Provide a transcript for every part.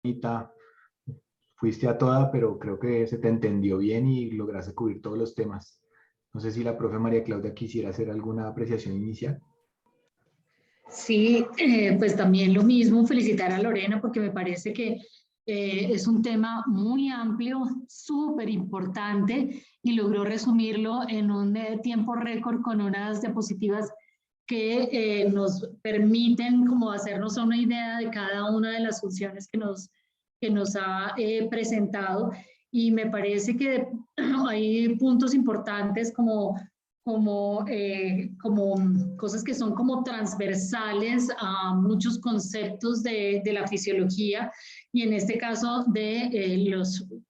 bonita, fuiste a toda, pero creo que se te entendió bien y lograste cubrir todos los temas. No sé si la profe María Claudia quisiera hacer alguna apreciación inicial. Sí, pues también lo mismo, felicitar a Lorena porque me parece que es un tema muy amplio, súper importante y logró resumirlo en un tiempo récord con unas diapositivas que nos permiten como hacernos una idea de cada una de las funciones que nos ha presentado y me parece que hay puntos importantes como cosas que son como transversales a muchos conceptos de la fisiología y en este caso de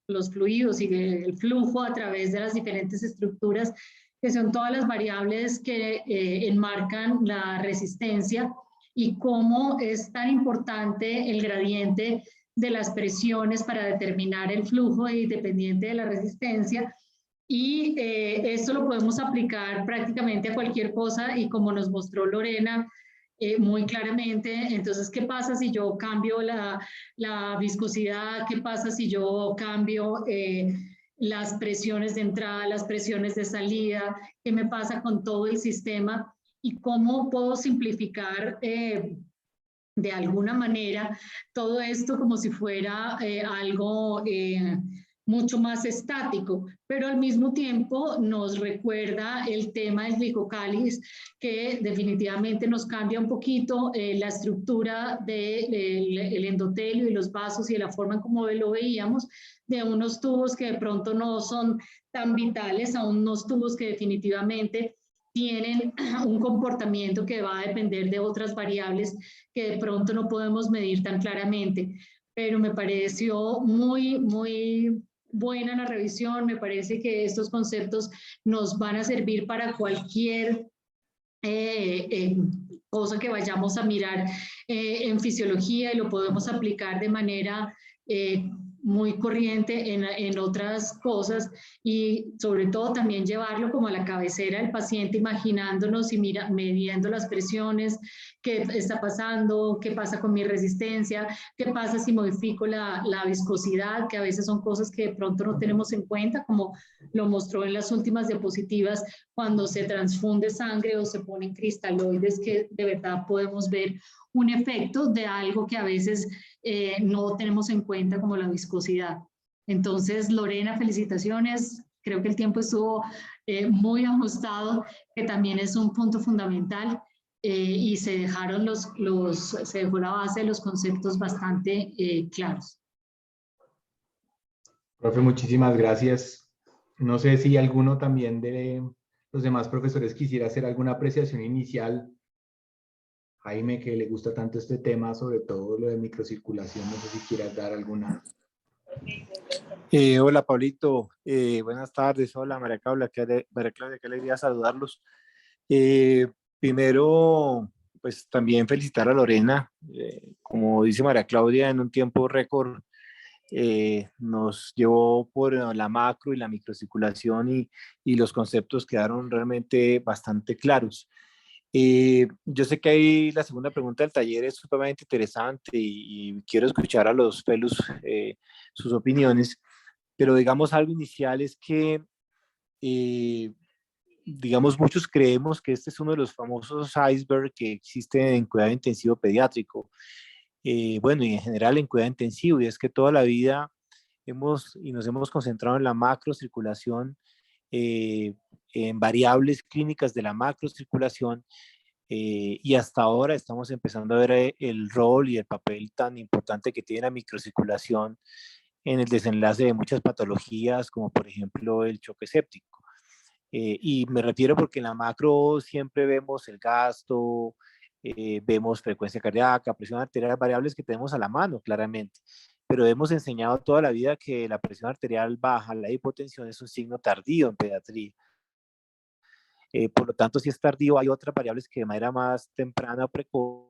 los fluidos y del flujo a través de las diferentes estructuras que son todas las variables que enmarcan la resistencia y cómo es tan importante el gradiente de las presiones para determinar el flujo y dependiente de la resistencia. Y esto lo podemos aplicar prácticamente a cualquier cosa y como nos mostró Lorena muy claramente, entonces, ¿qué pasa si yo cambio la viscosidad? ¿Qué pasa si yo cambio las presiones de entrada, las presiones de salida? ¿Qué me pasa con todo el sistema? ¿Y cómo puedo simplificar de alguna manera todo esto como si fuera algo mucho más estático, pero al mismo tiempo nos recuerda el tema del glicocáliz que definitivamente nos cambia un poquito la estructura del endotelio y los vasos y de la forma en como lo veíamos, de unos tubos que de pronto no son tan vitales a unos tubos que definitivamente tienen un comportamiento que va a depender de otras variables que de pronto no podemos medir tan claramente. Pero me pareció muy buena la revisión, me parece que estos conceptos nos van a servir para cualquier cosa que vayamos a mirar en fisiología y lo podemos aplicar de manera muy corriente en otras cosas y sobre todo también llevarlo como a la cabecera del paciente, imaginándonos y midiendo las presiones, qué está pasando, qué pasa con mi resistencia, qué pasa si modifico la viscosidad, que a veces son cosas que de pronto no tenemos en cuenta, como lo mostró en las últimas diapositivas, cuando se transfunde sangre o se ponen cristaloides, que de verdad podemos ver un efecto de algo que a veces no tenemos en cuenta como la viscosidad. Entonces, Lorena, felicitaciones. Creo que el tiempo estuvo muy ajustado, que también es un punto fundamental y se dejaron se dejó la base de los conceptos bastante claros. Profe, muchísimas gracias. No sé si alguno también de los demás profesores quisiera hacer alguna apreciación inicial. Jaime, que le gusta tanto este tema, sobre todo lo de microcirculación, no sé si quieras dar alguna. Hola Pablito, buenas tardes. Hola María Claudia, qué alegría saludarlos. Primero, pues también felicitar a Lorena. Como dice María Claudia, en un tiempo récord nos llevó por la macro y la microcirculación y los conceptos quedaron realmente bastante claros. Yo sé que ahí la segunda pregunta del taller es sumamente interesante y quiero escuchar a los fellows sus opiniones, pero digamos algo inicial es que, digamos, muchos creemos que este es uno de los famosos iceberg que existe en cuidado intensivo pediátrico, bueno, y en general en cuidado intensivo, y es que toda la vida nos hemos concentrado en la macrocirculación, en variables clínicas de la macrocirculación, y hasta ahora estamos empezando a ver el rol y el papel tan importante que tiene la microcirculación en el desenlace de muchas patologías, como por ejemplo el choque séptico. Y me refiero porque en la macro siempre vemos el gasto, vemos frecuencia cardíaca, presión arterial, variables que tenemos a la mano claramente, pero hemos enseñado toda la vida que la presión arterial baja, la hipotensión es un signo tardío en pediatría. Por lo tanto, si es tardío, hay otras variables que de manera más temprana o precoz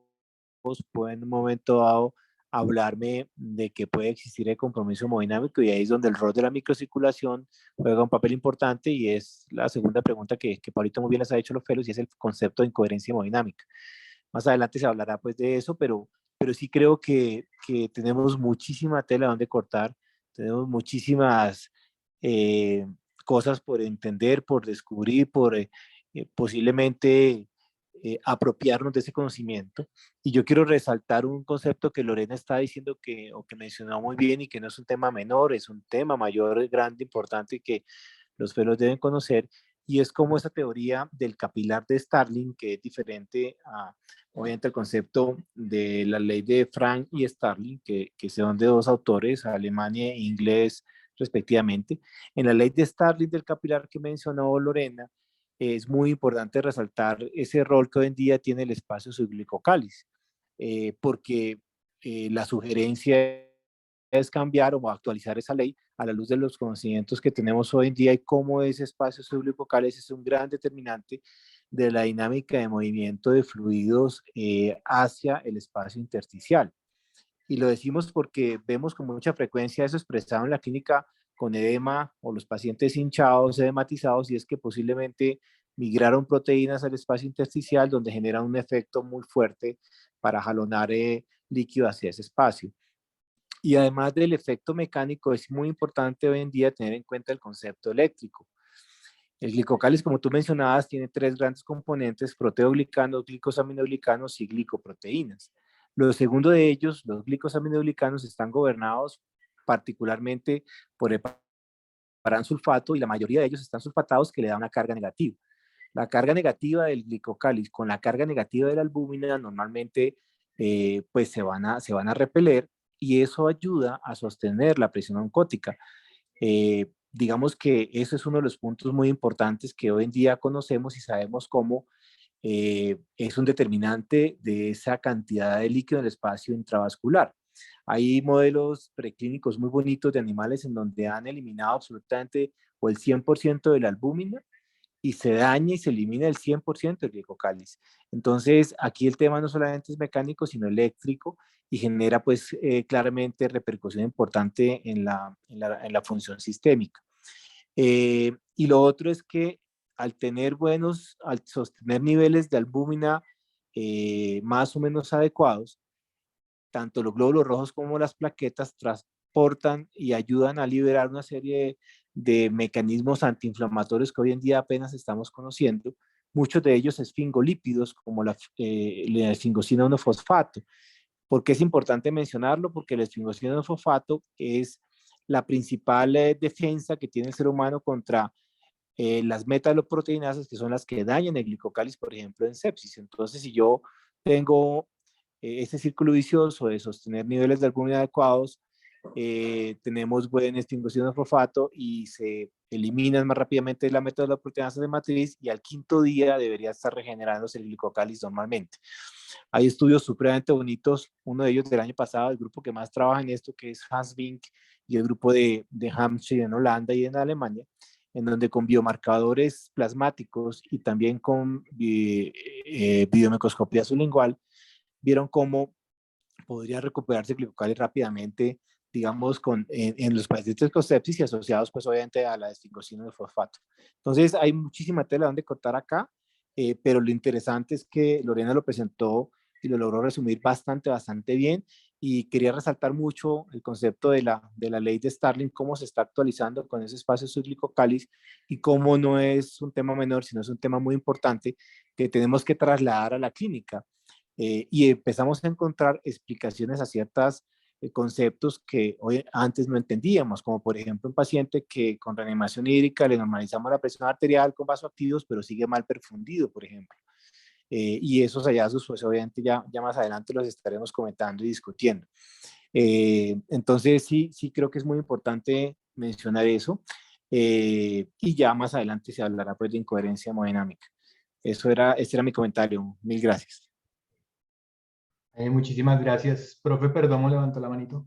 pueden en un momento dado hablarme de que puede existir el compromiso hemodinámico, y ahí es donde el rol de la microcirculación juega un papel importante, y es la segunda pregunta que Paulito muy bien les ha hecho los fellows, y es el concepto de incoherencia hemodinámica. Más adelante se hablará pues de eso, pero pero sí creo que tenemos muchísima tela donde cortar, tenemos muchísimas cosas por entender, por descubrir, por posiblemente apropiarnos de ese conocimiento. Y yo quiero resaltar un concepto que Lorena está diciendo o que mencionó muy bien y que no es un tema menor, es un tema mayor, grande, importante y que los fellows deben conocer, y es como esa teoría del capilar de Starling, que es diferente a, obviamente, el concepto de la ley de Frank y Starling, que son de dos autores, Alemania e inglés respectivamente. En la ley de Starling del capilar que mencionó Lorena, es muy importante resaltar ese rol que hoy en día tiene el espacio subglicocálice, porque la sugerencia es cambiar o actualizar esa ley a la luz de los conocimientos que tenemos hoy en día y cómo ese espacio subglicocálice es un gran determinante de la dinámica de movimiento de fluidos hacia el espacio intersticial. Y lo decimos porque vemos con mucha frecuencia eso expresado en la clínica con edema o los pacientes hinchados, edematizados, y es que posiblemente migraron proteínas al espacio intersticial donde generan un efecto muy fuerte para jalonar líquido hacia ese espacio. Y además del efecto mecánico, es muy importante hoy en día tener en cuenta el concepto eléctrico. El glicocálice, como tú mencionabas, tiene tres grandes componentes: proteoglicanos, glicosaminoglicanos y glicoproteínas. Lo segundo de ellos, los glicosaminoglicanos, están gobernados particularmente por el paransulfato, y la mayoría de ellos están sulfatados, que le da una carga negativa. La carga negativa del glicocálice con la carga negativa de la albúmina normalmente pues se van a repeler, y eso ayuda a sostener la presión oncótica. Digamos que eso es uno de los puntos muy importantes que hoy en día conocemos y sabemos cómo es un determinante de esa cantidad de líquido en el espacio intravascular. Hay modelos preclínicos muy bonitos de animales en donde han eliminado absolutamente o el 100% de la albúmina, y se daña y se elimina el 100% del glicocálice. Entonces, aquí el tema no solamente es mecánico, sino eléctrico, y genera pues claramente repercusión importante en la función sistémica. Y lo otro es que al sostener niveles de albúmina más o menos adecuados, tanto los glóbulos rojos como las plaquetas transportan y ayudan a liberar una serie de mecanismos antiinflamatorios que hoy en día apenas estamos conociendo. Muchos de ellos esfingolípidos, como la esfingosina 1-fosfato. ¿Por qué es importante mencionarlo? Porque la esfingosina 1-fosfato es la principal defensa que tiene el ser humano contra las metaloproteinasas, que son las que dañan el glicocálice, por ejemplo, en sepsis. Entonces, si yo tengo este círculo vicioso de sostener niveles de albúmina adecuados, tenemos buena extinción de fosfato y se eliminan más rápidamente la metaloproteinasa de matriz, y al quinto día debería estar regenerándose el glicocálice normalmente. Hay estudios supremamente bonitos, uno de ellos del año pasado, el grupo que más trabaja en esto, que es Hans Vink, y el grupo de Hampshire en Holanda y en Alemania, en donde con biomarcadores plasmáticos y también con videomicroscopía sublingual, vieron cómo podría recuperarse el glicocálice rápidamente, digamos, en los pacientes con sepsis y asociados, pues, obviamente, a la esfingosina de fosfato. Entonces, hay muchísima tela donde cortar acá, pero lo interesante es que Lorena lo presentó y lo logró resumir bastante bien, y quería resaltar mucho el concepto de la ley de Starling, cómo se está actualizando con ese espacio subglicocálice, y cómo no es un tema menor, sino es un tema muy importante que tenemos que trasladar a la clínica. Y empezamos a encontrar explicaciones a ciertos conceptos que hoy antes no entendíamos, como por ejemplo un paciente que con reanimación hídrica le normalizamos la presión arterial con vasoactivos, pero sigue mal perfundido, por ejemplo. Y esos hallazgos, pues obviamente ya más adelante los estaremos comentando y discutiendo. Entonces sí creo que es muy importante mencionar eso, y ya más adelante se hablará pues de incoherencia hemodinámica. Ese era mi comentario. Mil gracias. Muchísimas gracias. Profe Perdomo levantó la manito.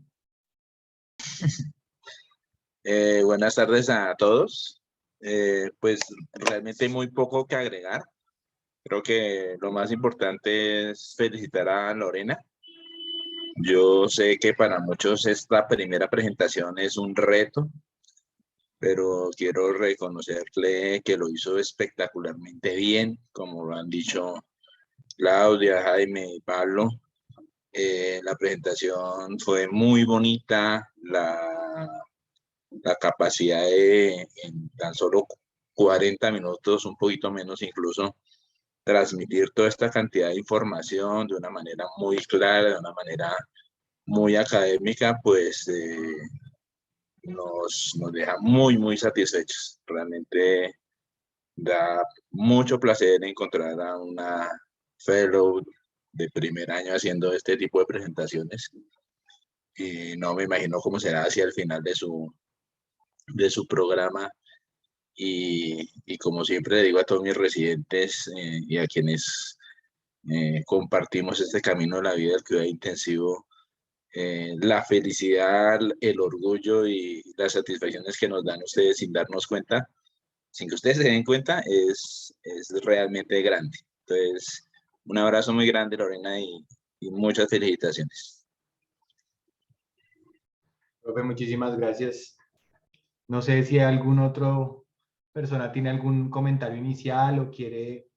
Buenas tardes a todos. Pues realmente hay muy poco que agregar. Creo que lo más importante es felicitar a Lorena. Yo sé que para muchos esta primera presentación es un reto, pero quiero reconocerle que lo hizo espectacularmente bien, como lo han dicho Claudia, Jaime y Pablo. La presentación fue muy bonita, la capacidad de en tan solo 40 minutos, un poquito menos incluso, transmitir toda esta cantidad de información de una manera muy clara, de una manera muy académica, pues nos deja muy, muy satisfechos. Realmente da mucho placer encontrar a una fellow de primer año haciendo este tipo de presentaciones. Y no me imagino cómo será hacia el final de su programa. Y como siempre le digo a todos mis residentes y a quienes compartimos este camino de la vida del cuidado intensivo, la felicidad, el orgullo y las satisfacciones que nos dan ustedes sin darnos cuenta, sin que ustedes se den cuenta, es realmente grande. Entonces, un abrazo muy grande, Lorena, y muchas felicitaciones. Profe, muchísimas gracias. No sé si algún otro persona tiene algún comentario inicial o quiere,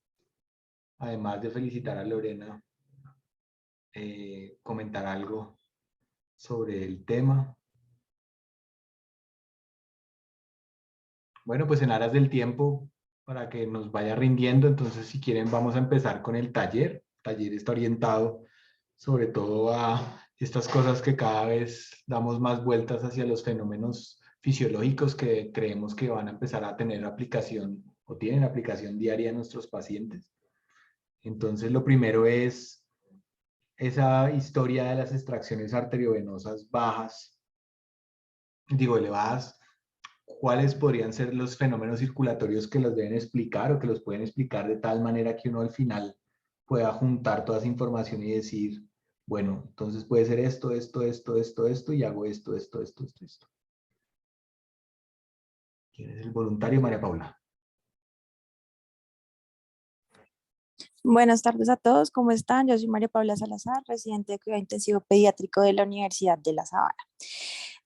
además de felicitar a Lorena, comentar algo sobre el tema. Bueno, pues en aras del tiempo, para que nos vaya rindiendo, entonces si quieren vamos a empezar con el taller. El taller está orientado sobre todo a estas cosas que cada vez damos más vueltas hacia los fenómenos fisiológicos que creemos que van a empezar a tener aplicación o tienen aplicación diaria en nuestros pacientes. Entonces lo primero es esa historia de las extracciones arteriovenosas bajas, digo elevadas. ¿Cuáles podrían ser los fenómenos circulatorios que los deben explicar o que los pueden explicar de tal manera que uno al final pueda juntar toda esa información y decir, bueno, entonces puede ser esto, esto, esto, esto, esto, y hago esto, esto, esto, esto, esto? ¿Quién es el voluntario? María Paula. Buenas tardes a todos, ¿cómo están? Yo soy María Paula Salazar, residente de cuidado intensivo pediátrico de la Universidad de La Sabana.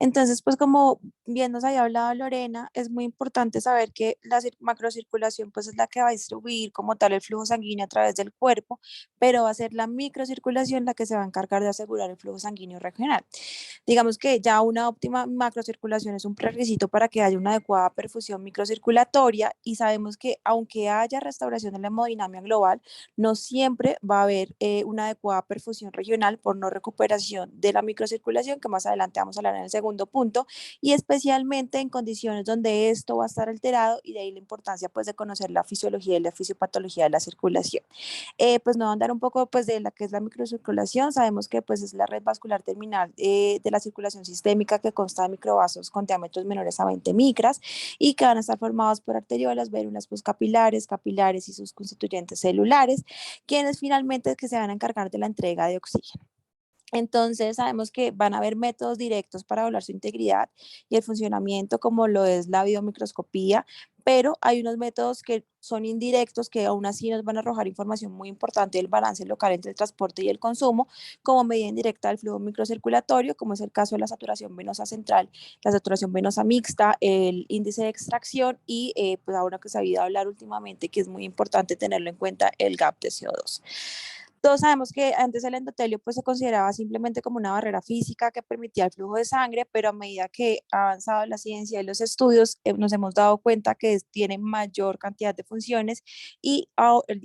Entonces, pues como bien nos había hablado Lorena, es muy importante saber que la macrocirculación pues es la que va a distribuir como tal el flujo sanguíneo a través del cuerpo, pero va a ser la microcirculación la que se va a encargar de asegurar el flujo sanguíneo regional. Digamos que ya una óptima macrocirculación es un prerequisito para que haya una adecuada perfusión microcirculatoria y sabemos que aunque haya restauración de la hemodinamia global, no siempre va a haber una adecuada perfusión regional por no recuperación de la microcirculación, que más adelante vamos a hablar en el segundo punto, y especialmente en condiciones donde esto va a estar alterado, y de ahí la importancia pues de conocer la fisiología y la fisiopatología de la circulación. Pues no andar un poco pues de la que es la microcirculación, sabemos que pues es la red vascular terminal de la circulación sistémica que consta de microvasos con diámetros menores a 20 micras y que van a estar formados por arteriolas, vérulas postcapilares, capilares y sus constituyentes celulares, quienes finalmente que se van a encargar de la entrega de oxígeno. Entonces sabemos que van a haber métodos directos para evaluar su integridad y el funcionamiento, como lo es la biomicroscopía, pero hay unos métodos que son indirectos que aún así nos van a arrojar información muy importante del balance local entre el transporte y el consumo, como medida indirecta del flujo microcirculatorio, como es el caso de la saturación venosa central, la saturación venosa mixta, el índice de extracción y pues ahora que se ha habido hablar últimamente que es muy importante tenerlo en cuenta, el gap de CO2. Todos sabemos que antes el endotelio pues se consideraba simplemente como una barrera física que permitía el flujo de sangre, pero a medida que ha avanzado la ciencia y los estudios, nos hemos dado cuenta que tiene mayor cantidad de funciones y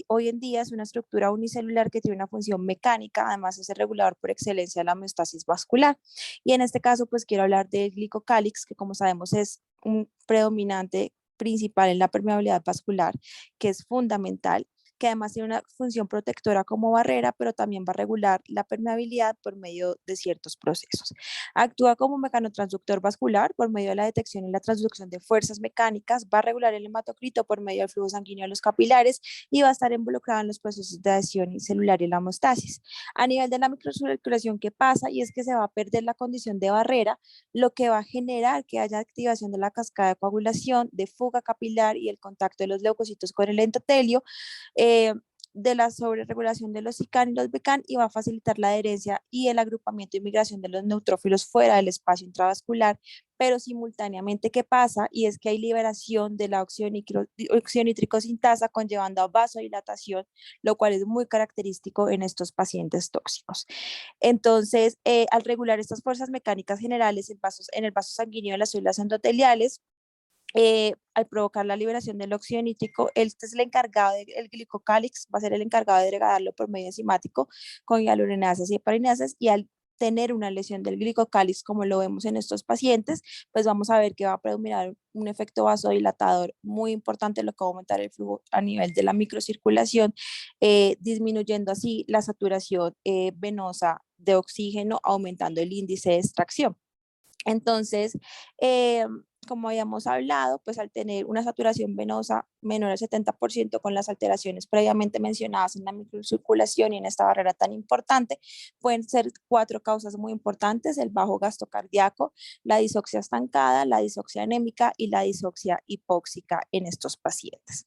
hoy en día es una estructura unicelular que tiene una función mecánica, además es el regulador por excelencia de la homeostasis vascular. Y en este caso pues quiero hablar del glicocálix, que como sabemos es un predominante principal en la permeabilidad vascular, que es fundamental, que además tiene una función protectora como barrera, pero también va a regular la permeabilidad por medio de ciertos procesos. Actúa como mecanotransductor vascular por medio de la detección y la transducción de fuerzas mecánicas, va a regular el hematocrito por medio del flujo sanguíneo a los capilares y va a estar involucrado en los procesos de adhesión celular y la hemostasis. A nivel de la microcirculación, ¿qué pasa? Y es que se va a perder la condición de barrera, lo que va a generar que haya activación de la cascada de coagulación, de fuga capilar y el contacto de los leucocitos con el endotelio, de la sobreregulación de los ICANN y los BECAN y va a facilitar la adherencia y el agrupamiento y migración de los neutrófilos fuera del espacio intravascular, pero simultáneamente, ¿qué pasa? Y es que hay liberación de la oxígeno-nitricosintasa conllevando a vasodilatación, lo cual es muy característico en estos pacientes tóxicos. Entonces, al regular estas fuerzas mecánicas generales en el vaso sanguíneo de las células endoteliales, al provocar la liberación del óxido nítrico, este es el encargado del glicocálix, va a ser el encargado de degradarlo por medio enzimático con hialuronasas y heparinasas, y al tener una lesión del glicocálix, como lo vemos en estos pacientes, pues vamos a ver que va a predominar un efecto vasodilatador muy importante, lo que va a aumentar el flujo a nivel de la microcirculación, disminuyendo así la saturación venosa de oxígeno, aumentando el índice de extracción. Entonces, como habíamos hablado, pues al tener una saturación venosa menor al 70% con las alteraciones previamente mencionadas en la microcirculación y en esta barrera tan importante, pueden ser 4 causas muy importantes: el bajo gasto cardíaco, la disoxia estancada, la disoxia anémica y la disoxia hipóxica en estos pacientes.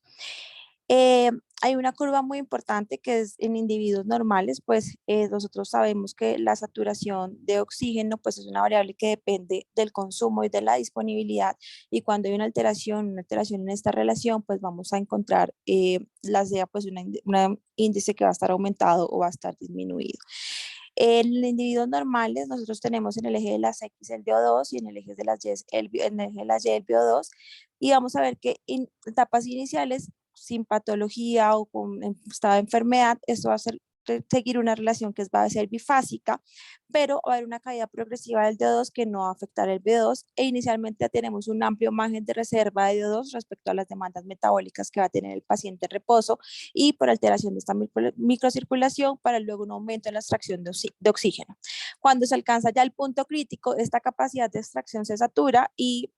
Hay una curva muy importante que es en individuos normales, pues nosotros sabemos que la saturación de oxígeno pues es una variable que depende del consumo y de la disponibilidad, y cuando hay una alteración en esta relación, pues vamos a encontrar sea pues un índice que va a estar aumentado o va a estar disminuido. En individuos normales, nosotros tenemos en el eje de las X el VO2 y en el eje de las Y el VO2, y vamos a ver que en etapas iniciales, sin patología o con estado de enfermedad, esto va a seguir una relación que va a ser bifásica, pero va a haber una caída progresiva del DO2 que no va a afectar el VO2, e inicialmente tenemos un amplio margen de reserva de DO2 respecto a las demandas metabólicas que va a tener el paciente en reposo y por alteración de esta microcirculación, para luego un aumento en la extracción de oxígeno. Cuando se alcanza ya el punto crítico, esta capacidad de extracción se satura y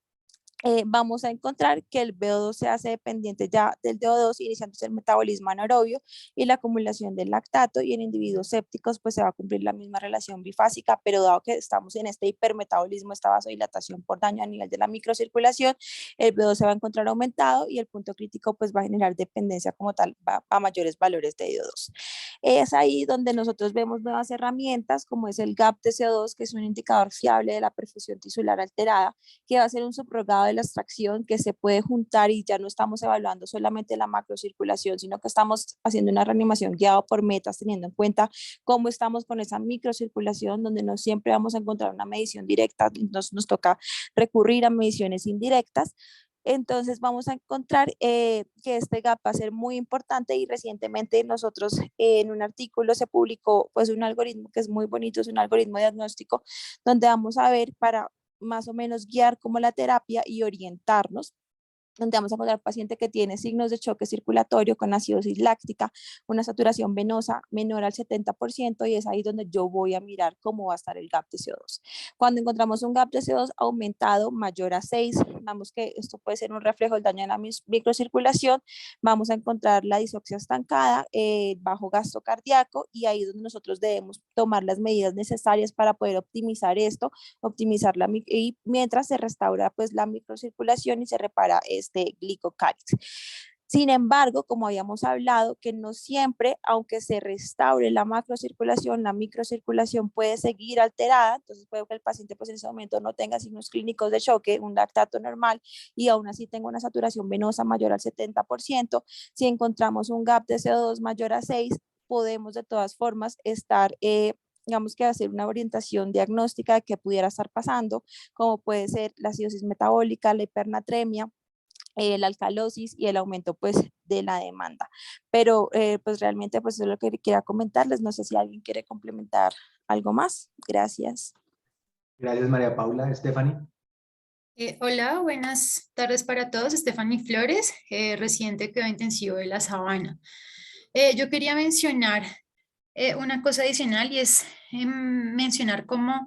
vamos a encontrar que el VO2 se hace dependiente ya del DO2, iniciándose el metabolismo anaerobio y la acumulación del lactato, y en individuos sépticos pues se va a cumplir la misma relación bifásica, pero dado que estamos en este hipermetabolismo, esta vasodilatación por daño a nivel de la microcirculación, el VO2 se va a encontrar aumentado y el punto crítico pues va a generar dependencia como tal a mayores valores de DO2. Es ahí donde nosotros vemos nuevas herramientas como es el GAP de CO2, que es un indicador fiable de la perfusión tisular alterada, que va a ser un subrogado de la extracción que se puede juntar, y ya no estamos evaluando solamente la macrocirculación, sino que estamos haciendo una reanimación guiada por metas, teniendo en cuenta cómo estamos con esa microcirculación, donde no siempre vamos a encontrar una medición directa, nos toca recurrir a mediciones indirectas. Entonces vamos a encontrar que este gap va a ser muy importante, y recientemente nosotros en un artículo se publicó pues un algoritmo que es muy bonito, es un algoritmo diagnóstico donde vamos a ver para más o menos guiar como la terapia y orientarnos, donde vamos a encontrar paciente que tiene signos de choque circulatorio con acidosis láctica, una saturación venosa menor al 70%, y es ahí donde yo voy a mirar cómo va a estar el gap de CO2. Cuando encontramos un gap de CO2 aumentado mayor a 6, vamos que esto puede ser un reflejo del daño en la microcirculación, vamos a encontrar la disoxia estancada, bajo gasto cardíaco, y ahí es donde nosotros debemos tomar las medidas necesarias para poder optimizar esto, y mientras se restaura pues la microcirculación y se repara este glicocálix. Sin embargo, como habíamos hablado, que no siempre, aunque se restaure la macrocirculación, la microcirculación puede seguir alterada. Entonces puede que el paciente pues en ese momento no tenga signos clínicos de choque, un lactato normal, y aún así tenga una saturación venosa mayor al 70%. Si encontramos un gap de CO2 mayor a 6, podemos de todas formas estar digamos que hacer una orientación diagnóstica de qué pudiera estar pasando, como puede ser la acidosis metabólica, la hipernatremia, la alcalosis y el aumento pues de la demanda. Pero pues realmente pues eso es lo que quería comentarles. No sé si alguien quiere complementar algo más. Gracias. Gracias, María Paula. Stephanie. Hola, buenas tardes para todos. Stephanie Flores, residente de cuidado intensivo de La Sabana. Yo quería mencionar una cosa adicional, y es mencionar cómo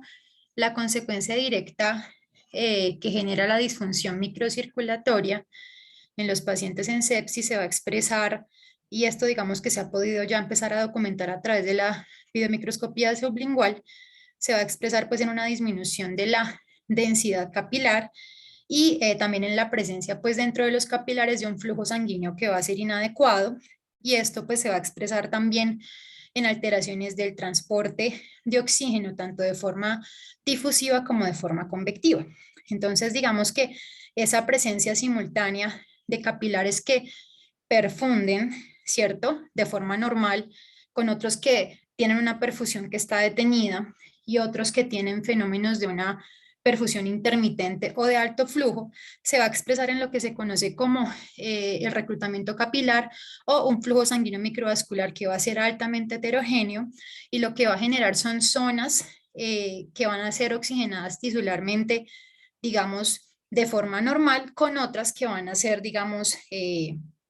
la consecuencia directa que genera la disfunción microcirculatoria en los pacientes en sepsis se va a expresar, y esto digamos que se ha podido ya empezar a documentar a través de la videomicroscopía sublingual, se va a expresar pues en una disminución de la densidad capilar, y también en la presencia pues dentro de los capilares de un flujo sanguíneo que va a ser inadecuado, y esto pues se va a expresar también en alteraciones del transporte de oxígeno, tanto de forma difusiva como de forma convectiva. Entonces, digamos que esa presencia simultánea de capilares que perfunden, ¿cierto? De forma normal, con otros que tienen una perfusión que está detenida y otros que tienen fenómenos de una perfusión intermitente o de alto flujo, se va a expresar en lo que se conoce como el reclutamiento capilar o un flujo sanguíneo microvascular que va a ser altamente heterogéneo y lo que va a generar son zonas que van a ser oxigenadas tisularmente, digamos, de forma normal, con otras que van a ser, digamos,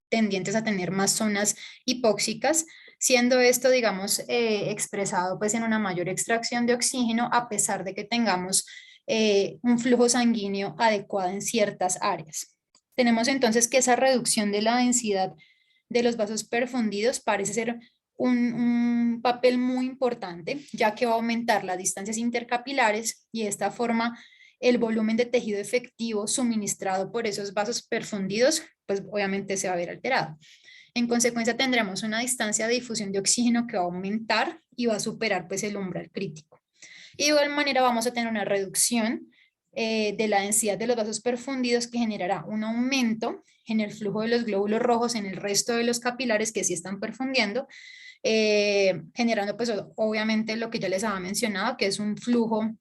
tendientes a tener más zonas hipóxicas, siendo esto, digamos, expresado pues en una mayor extracción de oxígeno a pesar de que tengamos un flujo sanguíneo adecuado en ciertas áreas. Tenemos entonces que esa reducción de la densidad de los vasos perfundidos parece ser un papel muy importante, ya que va a aumentar las distancias intercapilares y de esta forma el volumen de tejido efectivo suministrado por esos vasos perfundidos, pues obviamente se va a ver alterado. En consecuencia, tendremos una distancia de difusión de oxígeno que va a aumentar y va a superar pues el umbral crítico. Y de igual manera vamos a tener una reducción de la densidad de los vasos perfundidos que generará un aumento en el flujo de los glóbulos rojos en el resto de los capilares que sí están perfundiendo, generando pues obviamente lo que ya les había mencionado, que es un flujo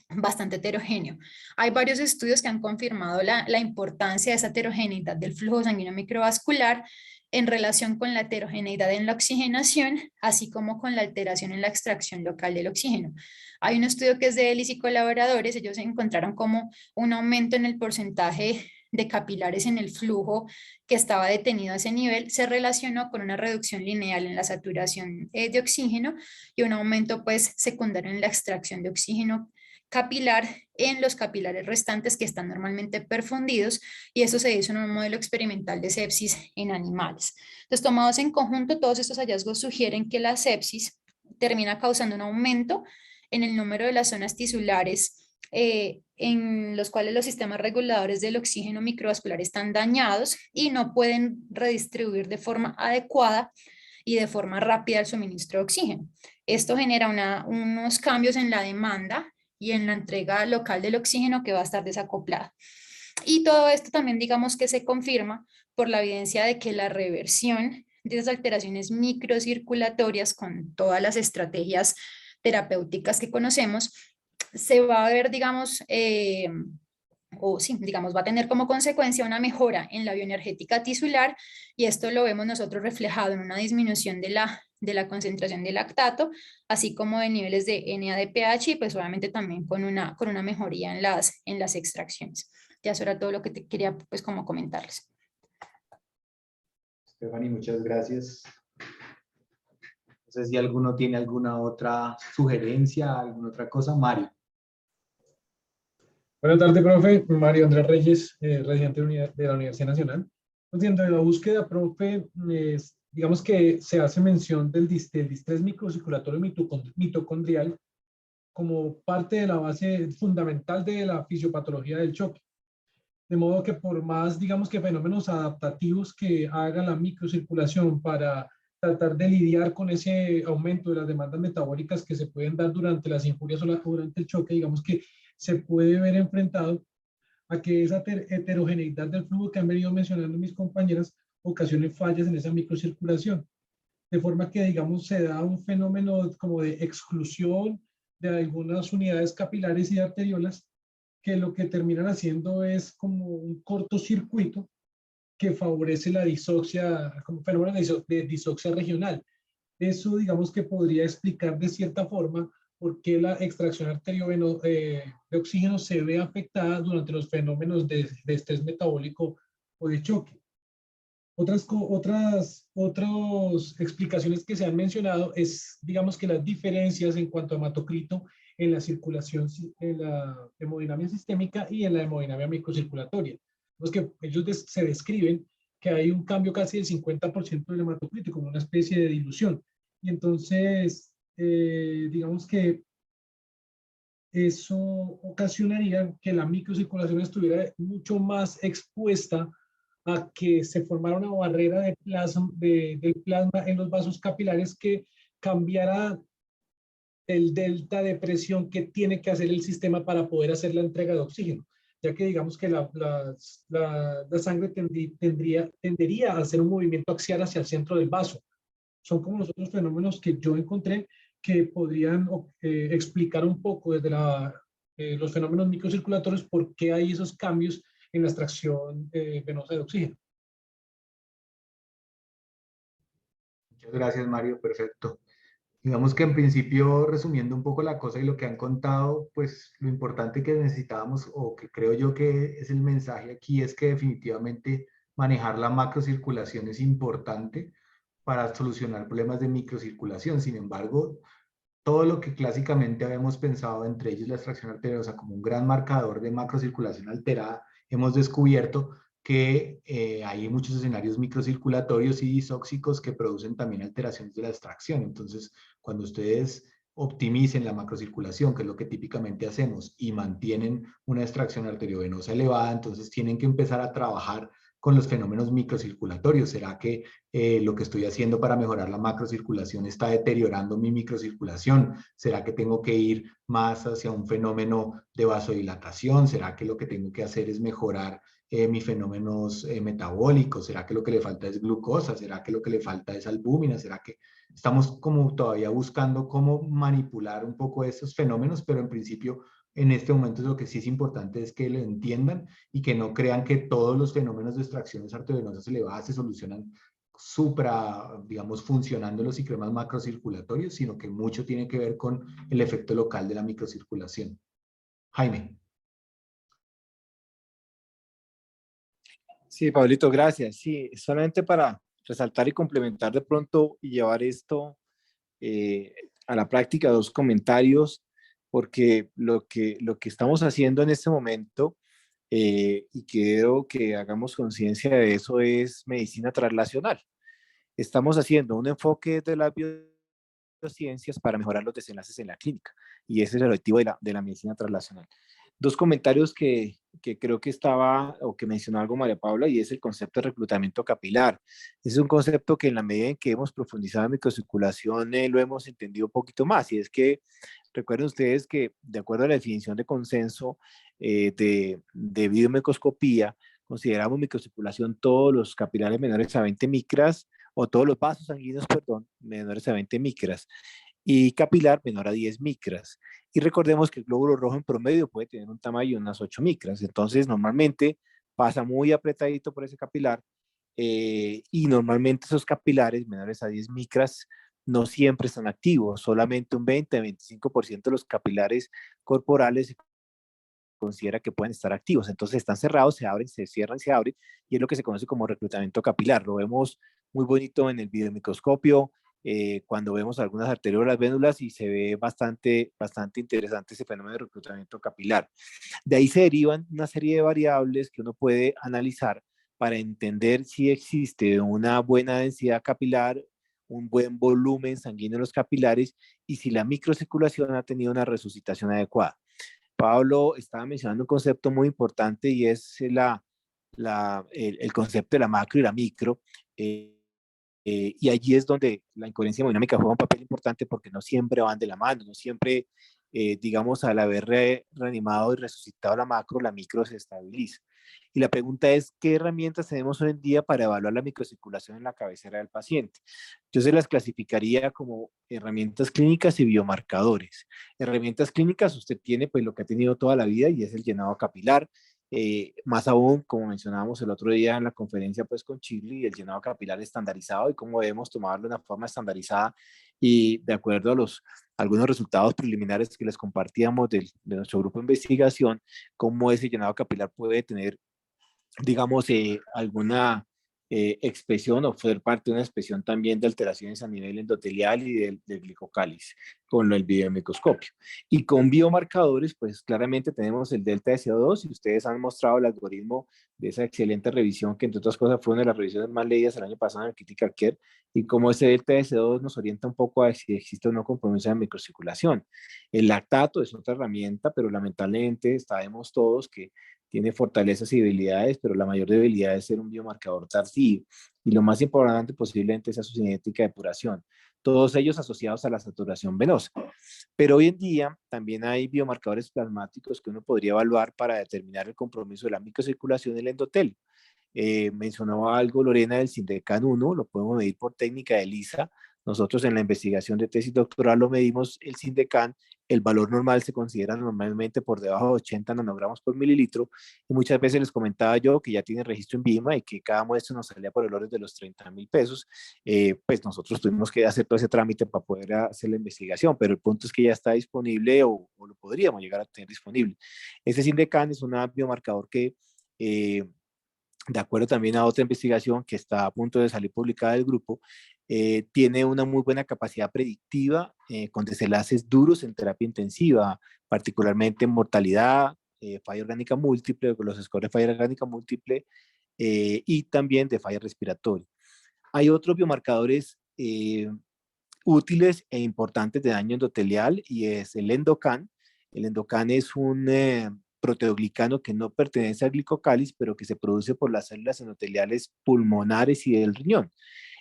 bastante heterogéneo. Hay varios estudios que han confirmado la importancia de esa heterogeneidad del flujo sanguíneo microvascular en relación con la heterogeneidad en la oxigenación, así como con la alteración en la extracción local del oxígeno. Hay un estudio que es de Ellis y colaboradores, ellos encontraron como un aumento en el porcentaje de capilares en el flujo que estaba detenido a ese nivel, se relacionó con una reducción lineal en la saturación de oxígeno y un aumento pues secundario en la extracción de oxígeno capilar en los capilares restantes que están normalmente perfundidos, y esto se hizo en un modelo experimental de sepsis en animales. Entonces, tomados en conjunto, todos estos hallazgos sugieren que la sepsis termina causando un aumento en el número de las zonas tisulares en los cuales los sistemas reguladores del oxígeno microvascular están dañados y no pueden redistribuir de forma adecuada y de forma rápida el suministro de oxígeno. Esto genera unos cambios en la demanda y en la entrega local del oxígeno que va a estar desacoplada. Y todo esto también digamos que se confirma por la evidencia de que la reversión de esas alteraciones microcirculatorias con todas las estrategias terapéuticas que conocemos se va a ver, digamos, o sí, digamos, va a tener como consecuencia una mejora en la bioenergética tisular, y esto lo vemos nosotros reflejado en una disminución de la concentración de lactato, así como de niveles de NADPH, y pues obviamente también con una mejoría en las extracciones. Ya eso era todo lo que te quería pues como comentarles. Stephanie, muchas gracias. No sé si alguno tiene alguna otra sugerencia, alguna otra cosa. Mario. Buenas tardes, profe. Mario Andrés Reyes, residente de la Universidad Nacional. Pues dentro de la búsqueda, profe, digamos que se hace mención del distrés microcirculatorio mitocondrial como parte de la base fundamental de la fisiopatología del choque. De modo que por más, digamos que fenómenos adaptativos que haga la microcirculación para tratar de lidiar con ese aumento de las demandas metabólicas que se pueden dar durante las injurias o durante el choque, digamos que se puede ver enfrentado a que esa heterogeneidad del flujo que han venido mencionando mis compañeras ocasione fallas en esa microcirculación. De forma que, digamos, se da un fenómeno como de exclusión de algunas unidades capilares y de arteriolas que lo que terminan haciendo es como un cortocircuito que favorece la disoxia, como fenómeno de disoxia regional. Eso, digamos, que podría explicar de cierta forma por qué la extracción de oxígeno se ve afectada durante los fenómenos de estrés metabólico o de choque. Otras explicaciones que se han mencionado es, digamos, que las diferencias en cuanto a hematocrito en la circulación, en la hemodinamia sistémica y en la hemodinamia microcirculatoria. Los que ellos se describen que hay un cambio casi del 50% del hematocrito, como una especie de dilución. Y entonces, digamos que eso ocasionaría que la microcirculación estuviera mucho más expuesta a que se formara una barrera de del plasma en los vasos capilares que cambiara el delta de presión que tiene que hacer el sistema para poder hacer la entrega de oxígeno, ya que digamos que la sangre tendería a hacer un movimiento axial hacia el centro del vaso. Son como los otros fenómenos que yo encontré que podrían explicar un poco desde los fenómenos microcirculatorios por qué hay esos cambios en la extracción venosa de oxígeno. Muchas gracias, Mario. Perfecto. Digamos que en principio, resumiendo un poco la cosa y lo que han contado, pues lo importante que necesitábamos, o que creo yo que es el mensaje aquí, es que definitivamente manejar la macrocirculación es importante para solucionar problemas de microcirculación. Sin embargo, todo lo que clásicamente habíamos pensado, entre ellos la extracción arteriosa, como un gran marcador de macrocirculación alterada, hemos descubierto que hay muchos escenarios microcirculatorios y disóxicos que producen también alteraciones de la extracción. Entonces, cuando ustedes optimicen la macrocirculación, que es lo que típicamente hacemos, y mantienen una extracción arteriovenosa elevada, entonces tienen que empezar a trabajar con los fenómenos microcirculatorios. ¿Será que lo que estoy haciendo para mejorar la macrocirculación está deteriorando mi microcirculación? ¿Será que tengo que ir más hacia un fenómeno de vasodilatación? ¿Será que lo que tengo que hacer es mejorar mis fenómenos metabólicos? ¿Será que lo que le falta es glucosa? ¿Será que lo que le falta es albúmina? ¿Será que estamos como todavía buscando cómo manipular un poco estos fenómenos? Pero en principio, en este momento lo que sí es importante es que lo entiendan y que no crean que todos los fenómenos de extracciones arteriovenosas elevadas se solucionan digamos, funcionando los ciclomas macrocirculatorios, sino que mucho tiene que ver con el efecto local de la microcirculación. Jaime. Sí, Pablito, gracias. Sí, solamente para resaltar y complementar de pronto y llevar esto a la práctica, dos comentarios, porque lo que estamos haciendo en este momento, y quiero que hagamos conciencia de eso, es medicina translacional. Estamos haciendo un enfoque de las biociencias para mejorar los desenlaces en la clínica, y ese es el objetivo de la medicina translacional. Dos comentarios que creo que estaba, o que mencionó algo María Paula, y es el concepto de reclutamiento capilar. Es un concepto que en la medida en que hemos profundizado en microcirculación lo hemos entendido un poquito más, y es que recuerden ustedes que de acuerdo a la definición de consenso de biomicroscopía, consideramos microcirculación todos los capilares menores a 20 micras, o todos los vasos sanguíneos, perdón, menores a 20 micras, y capilar menor a 10 micras. Y recordemos que el glóbulo rojo en promedio puede tener un tamaño de unas 8 micras. Entonces, normalmente pasa muy apretadito por ese capilar, y normalmente esos capilares menores a 10 micras no siempre están activos. Solamente un 20-25% de los capilares corporales se considera que pueden estar activos. Entonces están cerrados, se abren, se cierran, se abren, y es lo que se conoce como reclutamiento capilar. Lo vemos muy bonito en el videomicroscopio, cuando vemos algunas arteriolas, vénulas, y se ve bastante interesante ese fenómeno de reclutamiento capilar. De ahí se derivan una serie de variables que uno puede analizar para entender si existe una buena densidad capilar, un buen volumen sanguíneo en los capilares, y si la microcirculación ha tenido una resucitación adecuada. Pablo estaba mencionando un concepto muy importante, y es el concepto de la macro y la micro. Y allí es donde la incoherencia hemodinámica juega un papel importante, porque no siempre van de la mano, no siempre, digamos, al haber reanimado y resucitado la macro, la micro se estabiliza. Y la pregunta es, ¿qué herramientas tenemos hoy en día para evaluar la microcirculación en la cabecera del paciente? Yo se las clasificaría como herramientas clínicas y biomarcadores. Herramientas clínicas, usted tiene pues lo que ha tenido toda la vida, y es el llenado capilar. Más aún, como mencionábamos el otro día en la conferencia pues con Chile, el llenado capilar estandarizado, y cómo debemos tomarlo de una forma estandarizada, y de acuerdo a algunos resultados preliminares que les compartíamos de nuestro grupo de investigación, cómo ese llenado capilar puede tener, digamos, alguna expresión, o ser parte de una expresión también de alteraciones a nivel endotelial y del glicocálice con el videomicroscopio. Y con biomarcadores, pues claramente tenemos el delta de CO2, y ustedes han mostrado el algoritmo de esa excelente revisión, que entre otras cosas fue una de las revisiones más leídas el año pasado en el Critical Care, y cómo ese delta de CO2 nos orienta un poco a si existe o no compromiso de microcirculación. El lactato es otra herramienta, pero lamentablemente sabemos todos que tiene fortalezas y debilidades, pero la mayor debilidad es ser un biomarcador tardío. Y lo más importante posiblemente es su cinética de depuración, todos ellos asociados a la saturación venosa. Pero hoy en día también hay biomarcadores plasmáticos que uno podría evaluar para determinar el compromiso de la microcirculación del endotelio. Mencionaba algo Lorena del Sindecan 1, lo podemos medir por técnica de ELISA. Nosotros en la investigación de tesis doctoral lo medimos el Sindecan, el valor normal se considera normalmente por debajo de 80 nanogramos por mililitro, y muchas veces les comentaba yo que ya tiene registro en BIMA y que cada muestra nos salía por el orden de los 30.000 pesos. Pues nosotros tuvimos que hacer todo ese trámite para poder hacer la investigación, pero el punto es que ya está disponible o lo podríamos llegar a tener disponible. Ese Sindecan es un biomarcador que de acuerdo también a otra investigación que está a punto de salir publicada del grupo, tiene una muy buena capacidad predictiva con desenlaces duros en terapia intensiva, particularmente en mortalidad, falla orgánica múltiple, los scores de falla orgánica múltiple y también de falla respiratoria. Hay otros biomarcadores útiles e importantes de daño endotelial y es el Endocan. El Endocan es un proteoglicano que no pertenece al glicocáliz, pero que se produce por las células endoteliales pulmonares y del riñón.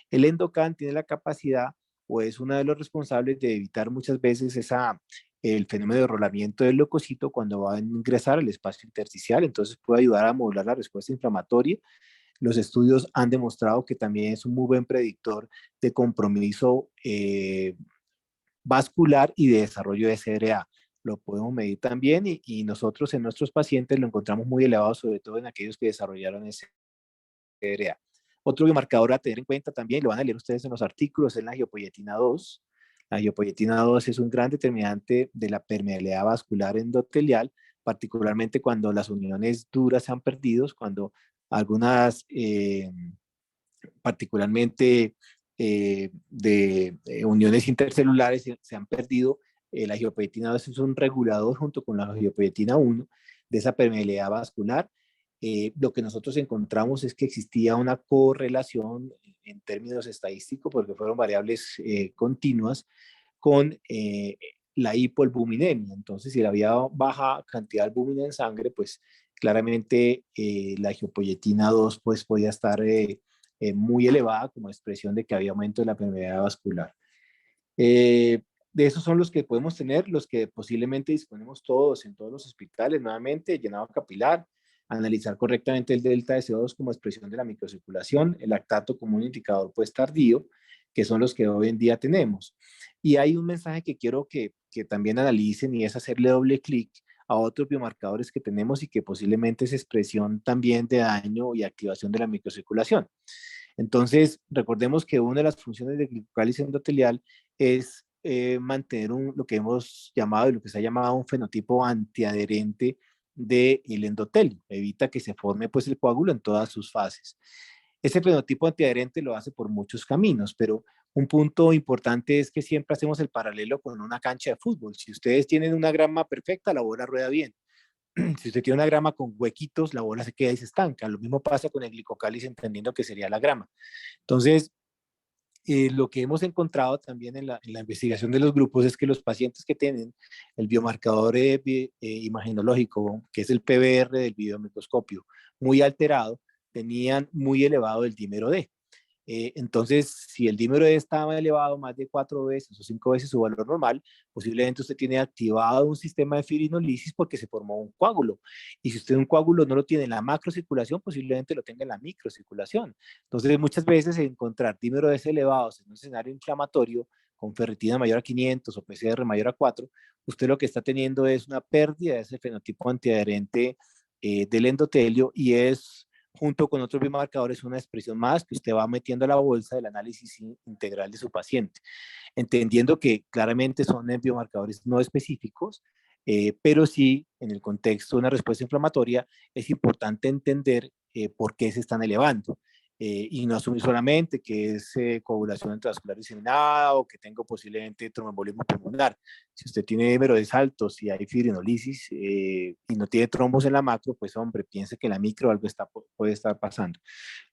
El Endocan tiene la capacidad o es uno de los responsables de evitar muchas veces el fenómeno de rolamiento del leucocito cuando va a ingresar al espacio intersticial, entonces puede ayudar a modular la respuesta inflamatoria. Los estudios han demostrado que también es un muy buen predictor de compromiso vascular y de desarrollo de CRA. Lo podemos medir también y nosotros en nuestros pacientes lo encontramos muy elevado, sobre todo en aquellos que desarrollaron CRA. Otro biomarcador a tener en cuenta también, lo van a leer ustedes en los artículos, es la angiopoyetina 2. La angiopoyetina 2 es un gran determinante de la permeabilidad vascular endotelial, particularmente cuando las uniones duras se han perdido, cuando algunas, particularmente de uniones intercelulares se han perdido. La angiopoyetina 2 es un regulador junto con la angiopoyetina 1 de esa permeabilidad vascular. Lo que nosotros encontramos es que existía una correlación en términos estadísticos, porque fueron variables continuas, con la hipoalbuminemia. Entonces, si había baja cantidad de albúmina en sangre, pues claramente la angiopoyetina 2 pues, podía estar muy elevada como expresión de que había aumento de la permeabilidad vascular. De esos son los que podemos tener, los que posiblemente disponemos todos en todos los hospitales, nuevamente, llenado capilar, analizar correctamente el delta de CO2 como expresión de la microcirculación, el lactato como un indicador pues tardío, que son los que hoy en día tenemos. Y hay un mensaje que quiero que también analicen y es hacerle doble clic a otros biomarcadores que tenemos y que posiblemente es expresión también de daño y activación de la microcirculación. Entonces, recordemos que una de las funciones del glicocálice endotelial es mantener lo que hemos llamado y lo que se ha llamado un fenotipo antiadherente del endotelio. Evita que se forme pues el coágulo en todas sus fases. Ese fenotipo antiadherente lo hace por muchos caminos, pero un punto importante es que siempre hacemos el paralelo con una cancha de fútbol. Si ustedes tienen una grama perfecta, la bola rueda bien. Si usted tiene una grama con huequitos, la bola se queda y se estanca. Lo mismo pasa con el glicocálice, entendiendo que sería la grama. Entonces, lo que hemos encontrado también en la investigación de los grupos es que los pacientes que tienen el biomarcador imaginológico, que es el PBR del videomicroscopio, muy alterado, tenían muy elevado el dímero D. Entonces, si el dímero D estaba elevado más de 4 veces o 5 veces su valor normal, posiblemente usted tiene activado un sistema de fibrinolisis porque se formó un coágulo. Y si usted un coágulo no lo tiene en la macrocirculación, posiblemente lo tenga en la microcirculación. Entonces, muchas veces encontrar dímero D elevados en un escenario inflamatorio con ferritina mayor a 500 o PCR mayor a 4, usted lo que está teniendo es una pérdida de ese fenotipo antiadherente del endotelio y es junto con otros biomarcadores, una expresión más que usted va metiendo a la bolsa del análisis integral de su paciente, entendiendo que claramente son biomarcadores no específicos, pero sí, en el contexto de una respuesta inflamatoria, es importante entender por qué se están elevando. Y no asumir solamente que es coagulación intravascular diseminada o que tengo posiblemente tromboembolismo pulmonar. Si usted tiene hémerodes altos y hay fibrinolisis y no tiene trombos en la macro, pues hombre, piense que en la micro algo puede estar pasando.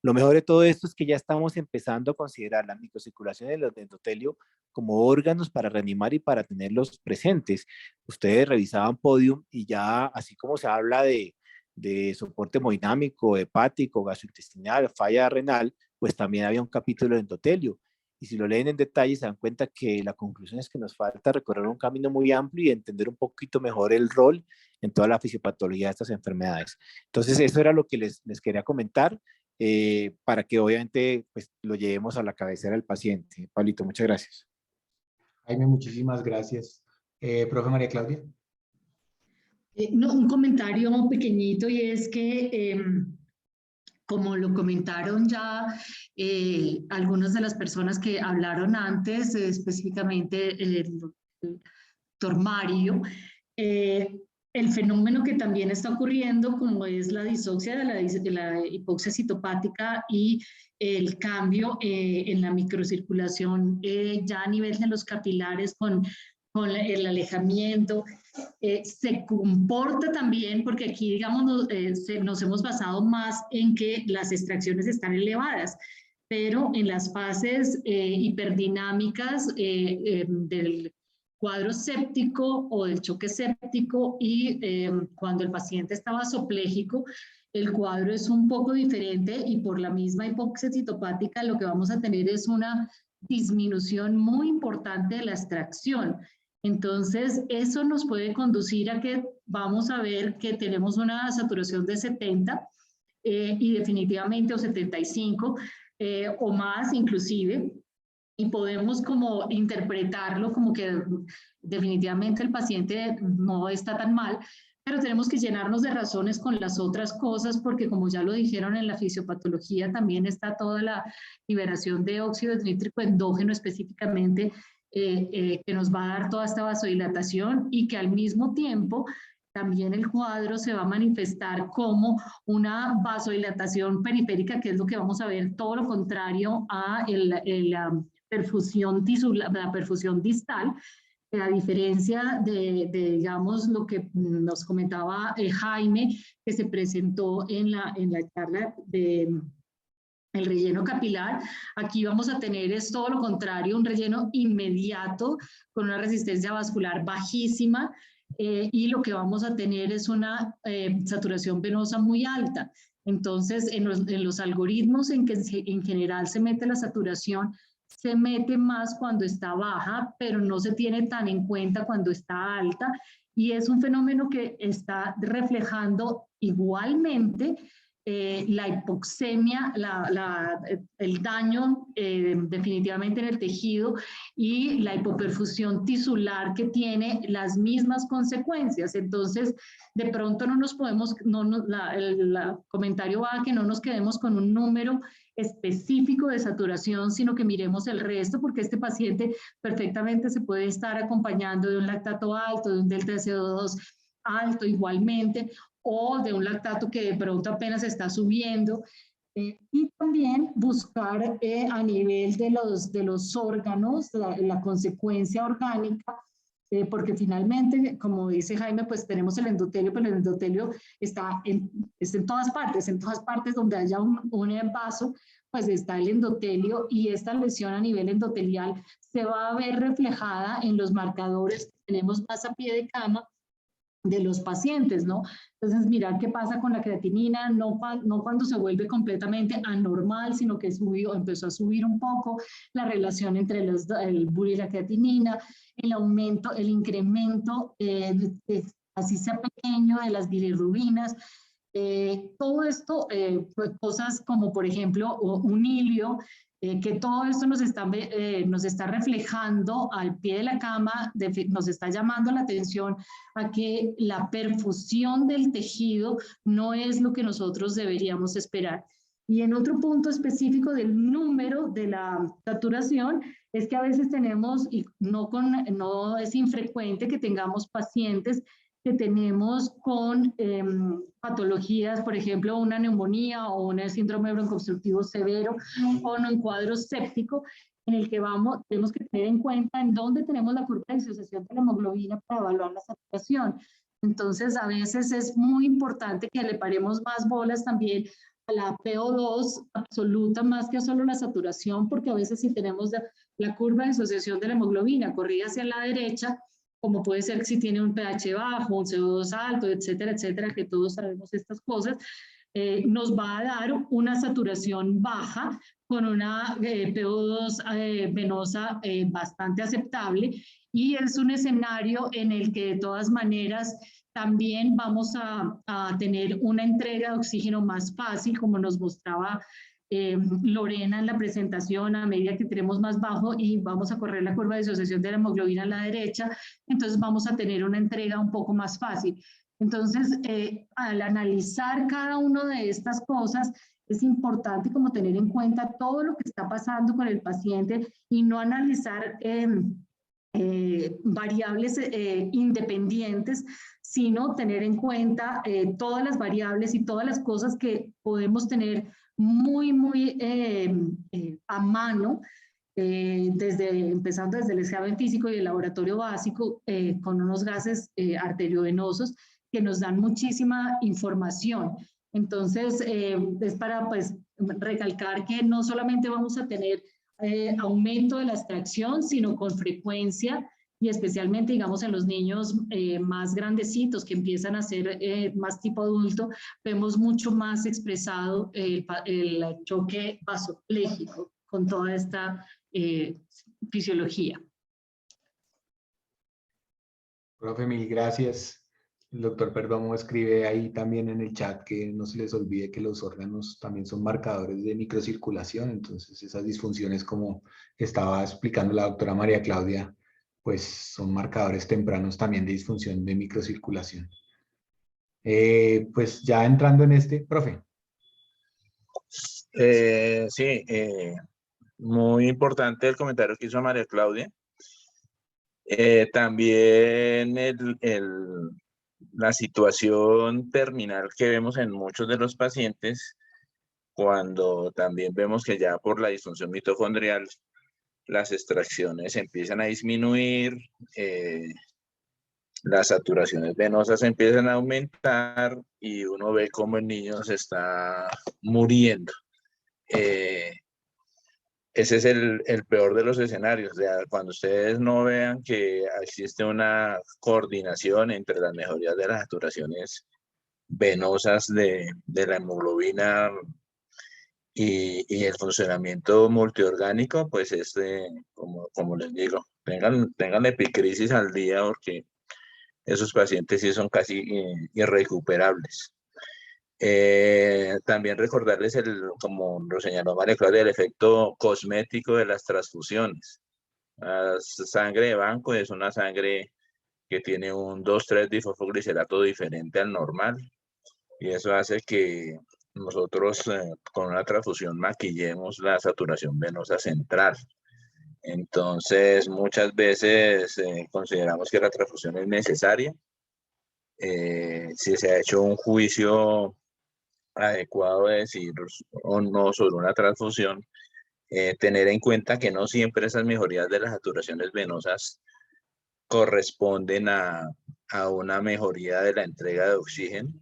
Lo mejor de todo esto es que ya estamos empezando a considerar la microcirculación del endotelio como órganos para reanimar y para tenerlos presentes. Ustedes revisaban Podium y ya, así como se habla de de soporte hemodinámico, hepático, gastrointestinal, falla renal, pues también había un capítulo de endotelio. Y si lo leen en detalle se dan cuenta que la conclusión es que nos falta recorrer un camino muy amplio y entender un poquito mejor el rol en toda la fisiopatología de estas enfermedades. Entonces eso era lo que les quería comentar para que obviamente pues, lo llevemos a la cabecera del paciente. Pablito, muchas gracias. Jaime, muchísimas gracias. Profe María Claudia. No, un comentario pequeñito y es que, como lo comentaron ya algunas de las personas que hablaron antes, específicamente el doctor Mario, el fenómeno que también está ocurriendo, como es la disoxia de la hipoxia citopática y el cambio en la microcirculación ya a nivel de los capilares con el alejamiento, se comporta también, porque aquí, digamos, nos hemos basado más en que las extracciones están elevadas, pero en las fases hiperdinámicas del cuadro séptico o del choque séptico y cuando el paciente está vasopléjico, el cuadro es un poco diferente y por la misma hipoxia citopática lo que vamos a tener es una disminución muy importante de la extracción. Entonces, eso nos puede conducir a que vamos a ver que tenemos una saturación de 70 y definitivamente o 75 o más inclusive, y podemos como interpretarlo como que definitivamente el paciente no está tan mal, pero tenemos que llenarnos de razones con las otras cosas porque como ya lo dijeron en la fisiopatología también está toda la liberación de óxido nítrico endógeno específicamente que nos va a dar toda esta vasodilatación y que al mismo tiempo también el cuadro se va a manifestar como una vasodilatación periférica, que es lo que vamos a ver, todo lo contrario a la perfusión distal, a diferencia de, digamos, lo que nos comentaba Jaime, que se presentó en la charla de el relleno capilar. Aquí vamos a tener es todo lo contrario, un relleno inmediato con una resistencia vascular bajísima y lo que vamos a tener es una saturación venosa muy alta. Entonces, en los algoritmos en que en general se mete la saturación, se mete más cuando está baja, pero no se tiene tan en cuenta cuando está alta y es un fenómeno que está reflejando igualmente la hipoxemia, el daño definitivamente en el tejido y la hipoperfusión tisular que tiene las mismas consecuencias. Entonces, de pronto no nos podemos, el comentario va a que no nos quedemos con un número específico de saturación, sino que miremos el resto, porque este paciente perfectamente se puede estar acompañando de un lactato alto, de un delta de CO2 alto igualmente, o de un lactato que de pronto apenas está subiendo. Y también buscar a nivel de los órganos, la consecuencia orgánica, porque finalmente, como dice Jaime, pues tenemos el endotelio, pero el endotelio está en todas partes donde haya un vaso, pues está el endotelio y esta lesión a nivel endotelial se va a ver reflejada en los marcadores que tenemos más a pie de cama de los pacientes, ¿no? Entonces, mirar qué pasa con la creatinina, no cuando se vuelve completamente anormal, sino que empezó a subir un poco la relación entre el BUN y la creatinina, el aumento, el incremento, así sea pequeño, de las bilirrubinas, todo esto, pues cosas como por ejemplo un hilio, que todo esto nos está reflejando al pie de la cama, nos está llamando la atención a que la perfusión del tejido no es lo que nosotros deberíamos esperar. Y en otro punto específico del número de la saturación, es que a veces tenemos, y no es infrecuente que tengamos pacientes que tenemos con patologías, por ejemplo, una neumonía o un síndrome broncoobstructivo severo o un cuadro séptico en el que tenemos que tener en cuenta en dónde tenemos la curva de disociación de la hemoglobina para evaluar la saturación. Entonces, a veces es muy importante que le paremos más bolas también a la PO2 absoluta más que a solo la saturación, porque a veces si tenemos la curva de disociación de la hemoglobina corrida hacia la derecha, como puede ser si tiene un pH bajo, un CO2 alto, etcétera, etcétera, que todos sabemos estas cosas, nos va a dar una saturación baja con una PO2 venosa bastante aceptable, y es un escenario en el que de todas maneras también vamos a tener una entrega de oxígeno más fácil, como nos mostraba Lorena en la presentación. A medida que tenemos más bajo y vamos a correr la curva de disociación de la hemoglobina a la derecha, entonces vamos a tener una entrega un poco más fácil. Entonces, al analizar cada una de estas cosas, es importante como tener en cuenta todo lo que está pasando con el paciente y no analizar variables independientes, sino tener en cuenta todas las variables y todas las cosas que podemos tener muy a mano, empezando desde el examen físico y el laboratorio básico, con unos gases arteriovenosos que nos dan muchísima información. Entonces, es para pues recalcar que no solamente vamos a tener aumento de la extracción, sino con frecuencia, y especialmente, digamos, en los niños más grandecitos que empiezan a ser más tipo adulto, vemos mucho más expresado el choque vasopléjico con toda esta fisiología. Profe, mil gracias. El doctor Perdomo escribe ahí también en el chat que no se les olvide que los órganos también son marcadores de microcirculación, entonces esas disfunciones, como estaba explicando la doctora María Claudia, pues son marcadores tempranos también de disfunción de microcirculación. Pues ya entrando en este, profe. Sí, muy importante el comentario que hizo María Claudia. También la situación terminal que vemos en muchos de los pacientes, cuando también vemos que ya por la disfunción mitocondrial las extracciones empiezan a disminuir, las saturaciones venosas empiezan a aumentar y uno ve cómo el niño se está muriendo. Ese es el peor de los escenarios. O sea, cuando ustedes no vean que existe una coordinación entre las mejorías de las saturaciones venosas de la hemoglobina y el funcionamiento multiorgánico, pues como les digo, tengan epicrisis al día, porque esos pacientes sí son casi irrecuperables. También recordarles, como lo señaló María Claudia, el efecto cosmético de las transfusiones. La sangre de banco es una sangre que tiene un 2,3-difosfoglicerato diferente al normal, y eso hace que nosotros con una transfusión maquillemos la saturación venosa central. Entonces, muchas veces consideramos que la transfusión es necesaria. Si se ha hecho un juicio adecuado de decir o no sobre una transfusión, tener en cuenta que no siempre esas mejorías de las saturaciones venosas corresponden a una mejoría de la entrega de oxígeno,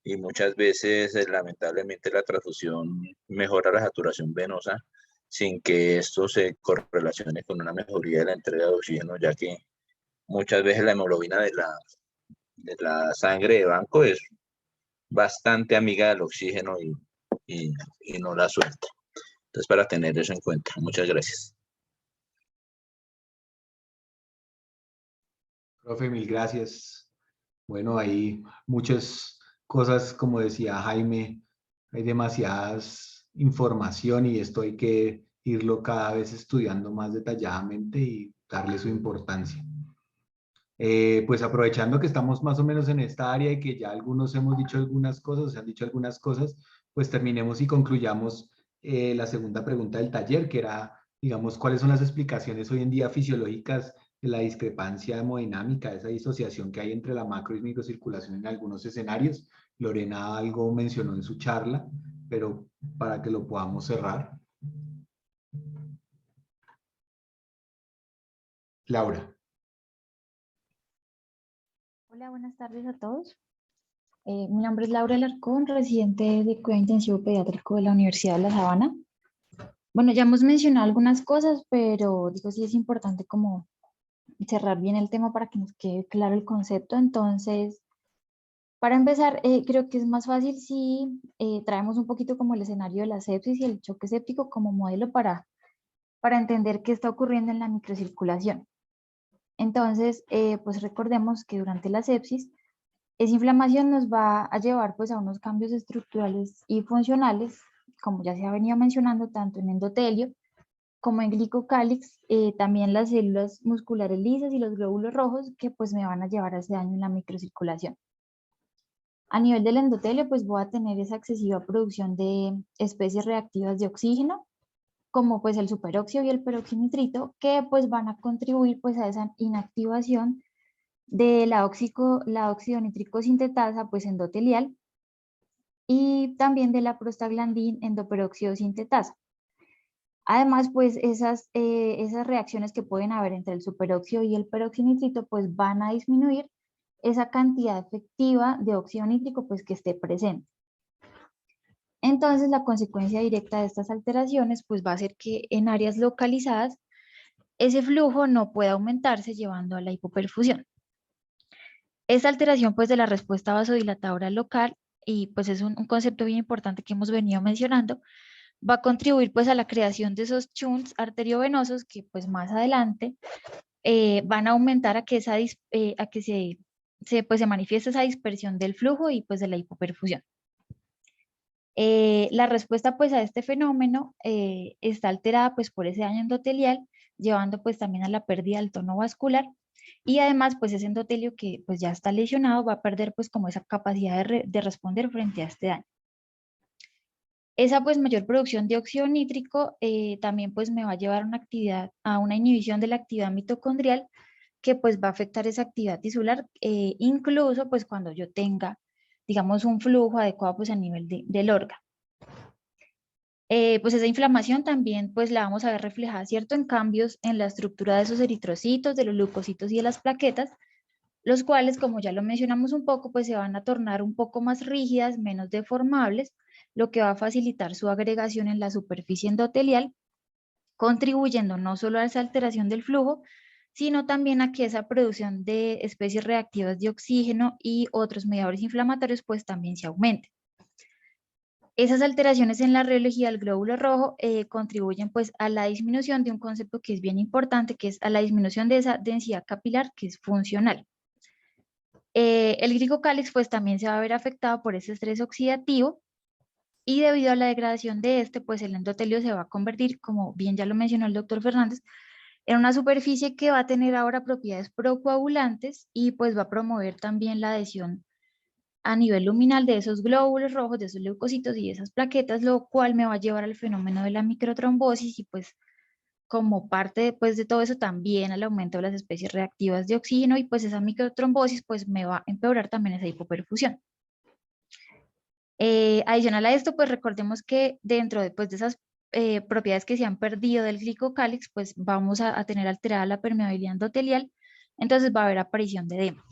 y muchas veces lamentablemente la transfusión mejora la saturación venosa sin que esto se correlacione con una mejoría de la entrega de oxígeno, ya que muchas veces la hemoglobina de la sangre de banco es bastante amiga del oxígeno y no la suelta. Entonces, para tener eso en cuenta. Muchas gracias. Profe, mil gracias. Bueno, hay muchas cosas, como decía Jaime, hay demasiadas información y esto hay que irlo cada vez estudiando más detalladamente y darle su importancia. Pues aprovechando que estamos más o menos en esta área y que ya algunos hemos dicho algunas cosas, se han dicho algunas cosas, pues terminemos y concluyamos la segunda pregunta del taller, que era, digamos, cuáles son las explicaciones hoy en día fisiológicas de la discrepancia hemodinámica, esa disociación que hay entre la macro y microcirculación en algunos escenarios. Lorena algo mencionó en su charla, pero para que lo podamos cerrar. Laura. Hola, buenas tardes a todos. Mi nombre es Laura Alarcón, residente de Cuidado Intensivo Pediátrico de la Universidad de La Sabana. Bueno, ya hemos mencionado algunas cosas, pero digo, sí es importante como cerrar bien el tema para que nos quede claro el concepto. Entonces, para empezar, creo que es más fácil si traemos un poquito como el escenario de la sepsis y el choque séptico como modelo para entender qué está ocurriendo en la microcirculación. Entonces, pues recordemos que durante la sepsis, esa inflamación nos va a llevar pues a unos cambios estructurales y funcionales, como ya se ha venido mencionando, tanto en endotelio como en glicocálix, también las células musculares lisas y los glóbulos rojos que pues me van a llevar a ese daño en la microcirculación. A nivel del endotelio, pues voy a tener esa excesiva producción de especies reactivas de oxígeno, como pues el superóxido y el peroxinitrito, que pues van a contribuir pues a esa inactivación de la óxido nítrico sintetasa pues endotelial y también de la prostaglandina endoperóxido sintetasa. Además, pues esas reacciones que pueden haber entre el superóxido y el peroxinitrito pues van a disminuir esa cantidad efectiva de óxido nítrico pues que esté presente. Entonces, la consecuencia directa de estas alteraciones pues va a ser que en áreas localizadas ese flujo no puede aumentarse llevando a la hipoperfusión. Esta alteración pues de la respuesta vasodilatadora local, y pues es un concepto bien importante que hemos venido mencionando, va a contribuir pues a la creación de esos shunts arteriovenosos que pues más adelante van a aumentar a que, se manifieste esa dispersión del flujo y pues de la hipoperfusión. La respuesta pues a este fenómeno está alterada pues por ese daño endotelial, llevando pues también a la pérdida del tono vascular, y además pues ese endotelio que pues ya está lesionado va a perder pues como esa capacidad de responder frente a este daño. Esa pues mayor producción de óxido nítrico también pues me va a llevar a una inhibición de la actividad mitocondrial que pues va a afectar esa actividad tisular, incluso pues cuando yo tenga, digamos, un flujo adecuado pues a nivel del órgano. Pues esa inflamación también pues la vamos a ver reflejada, ¿cierto?, en cambios en la estructura de esos eritrocitos, de los leucocitos y de las plaquetas, los cuales, como ya lo mencionamos un poco, pues se van a tornar un poco más rígidas, menos deformables, lo que va a facilitar su agregación en la superficie endotelial, contribuyendo no solo a esa alteración del flujo, sino también a que esa producción de especies reactivas de oxígeno y otros mediadores inflamatorios pues también se aumente. Esas alteraciones en la rheología del glóbulo rojo contribuyen pues a la disminución de un concepto que es bien importante, que es a la disminución de esa densidad capilar que es funcional. El glicocálix pues también se va a ver afectado por ese estrés oxidativo, y debido a la degradación de este, pues el endotelio se va a convertir, como bien ya lo mencionó el doctor Fernández, en una superficie que va a tener ahora propiedades procoagulantes y pues va a promover también la adhesión a nivel luminal de esos glóbulos rojos, de esos leucocitos y de esas plaquetas, lo cual me va a llevar al fenómeno de la microtrombosis y pues como parte pues, de todo eso también al aumento de las especies reactivas de oxígeno, y pues esa microtrombosis pues me va a empeorar también esa hipoperfusión. Adicional a esto, pues recordemos que dentro de esas propiedades que se han perdido del glicocálix, pues vamos a tener alterada la permeabilidad endotelial, entonces va a haber aparición de edema.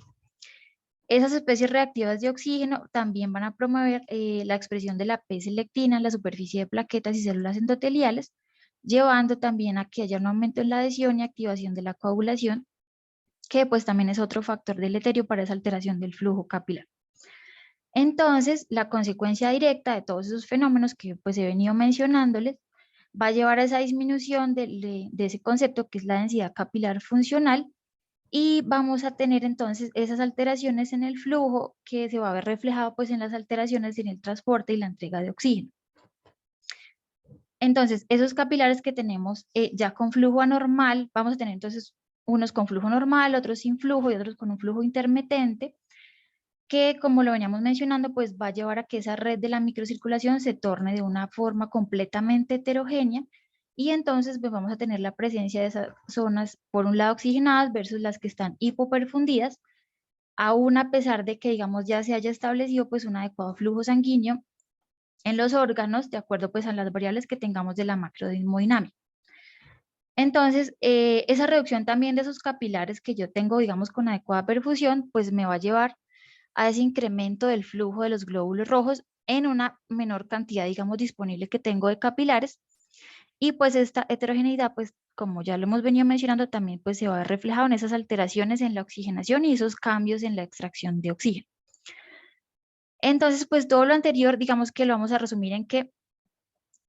Esas especies reactivas de oxígeno también van a promover la expresión de la P-selectina en la superficie de plaquetas y células endoteliales, llevando también a que haya un aumento en la adhesión y activación de la coagulación, que pues también es otro factor deleterio para esa alteración del flujo capilar. Entonces, la consecuencia directa de todos esos fenómenos que pues he venido mencionándoles va a llevar a esa disminución de ese concepto que es la densidad capilar funcional, y vamos a tener entonces esas alteraciones en el flujo que se va a ver reflejado pues en las alteraciones en el transporte y la entrega de oxígeno. Entonces, esos capilares que tenemos ya con flujo anormal, vamos a tener entonces unos con flujo normal, otros sin flujo y otros con un flujo intermitente, que como lo veníamos mencionando, pues va a llevar a que esa red de la microcirculación se torne de una forma completamente heterogénea, y entonces pues vamos a tener la presencia de esas zonas, por un lado oxigenadas versus las que están hipoperfundidas, aún a pesar de que digamos ya se haya establecido pues un adecuado flujo sanguíneo en los órganos, de acuerdo pues a las variables que tengamos de la macrohemodinámica. Entonces, esa reducción también de esos capilares que yo tengo, digamos, con adecuada perfusión, pues me va a llevar a ese incremento del flujo de los glóbulos rojos en una menor cantidad, digamos, disponible que tengo de capilares, y pues esta heterogeneidad pues como ya lo hemos venido mencionando, también pues se va a ver reflejado en esas alteraciones en la oxigenación y esos cambios en la extracción de oxígeno. Entonces, pues todo lo anterior, digamos que lo vamos a resumir en que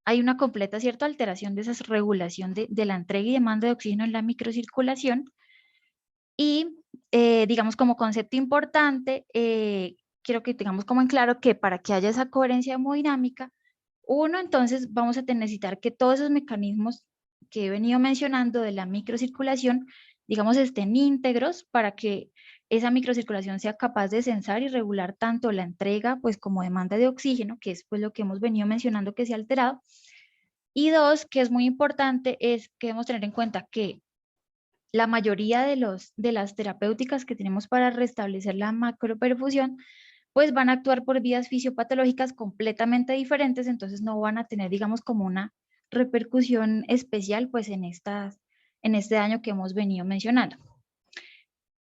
hay una completa, ¿cierto?, alteración de esa regulación de la entrega y demanda de oxígeno en la microcirculación. Y, digamos, como concepto importante, quiero que tengamos como en claro que para que haya esa coherencia hemodinámica, uno, entonces vamos a necesitar que todos esos mecanismos que he venido mencionando de la microcirculación, digamos, estén íntegros para que esa microcirculación sea capaz de censar y regular tanto la entrega, pues, como demanda de oxígeno, que es pues lo que hemos venido mencionando que se ha alterado. Y dos, que es muy importante, es que debemos tener en cuenta que la mayoría de las terapéuticas que tenemos para restablecer la macroperfusión, pues van a actuar por vías fisiopatológicas completamente diferentes, entonces no van a tener, digamos, como una repercusión especial, pues en este daño que hemos venido mencionando.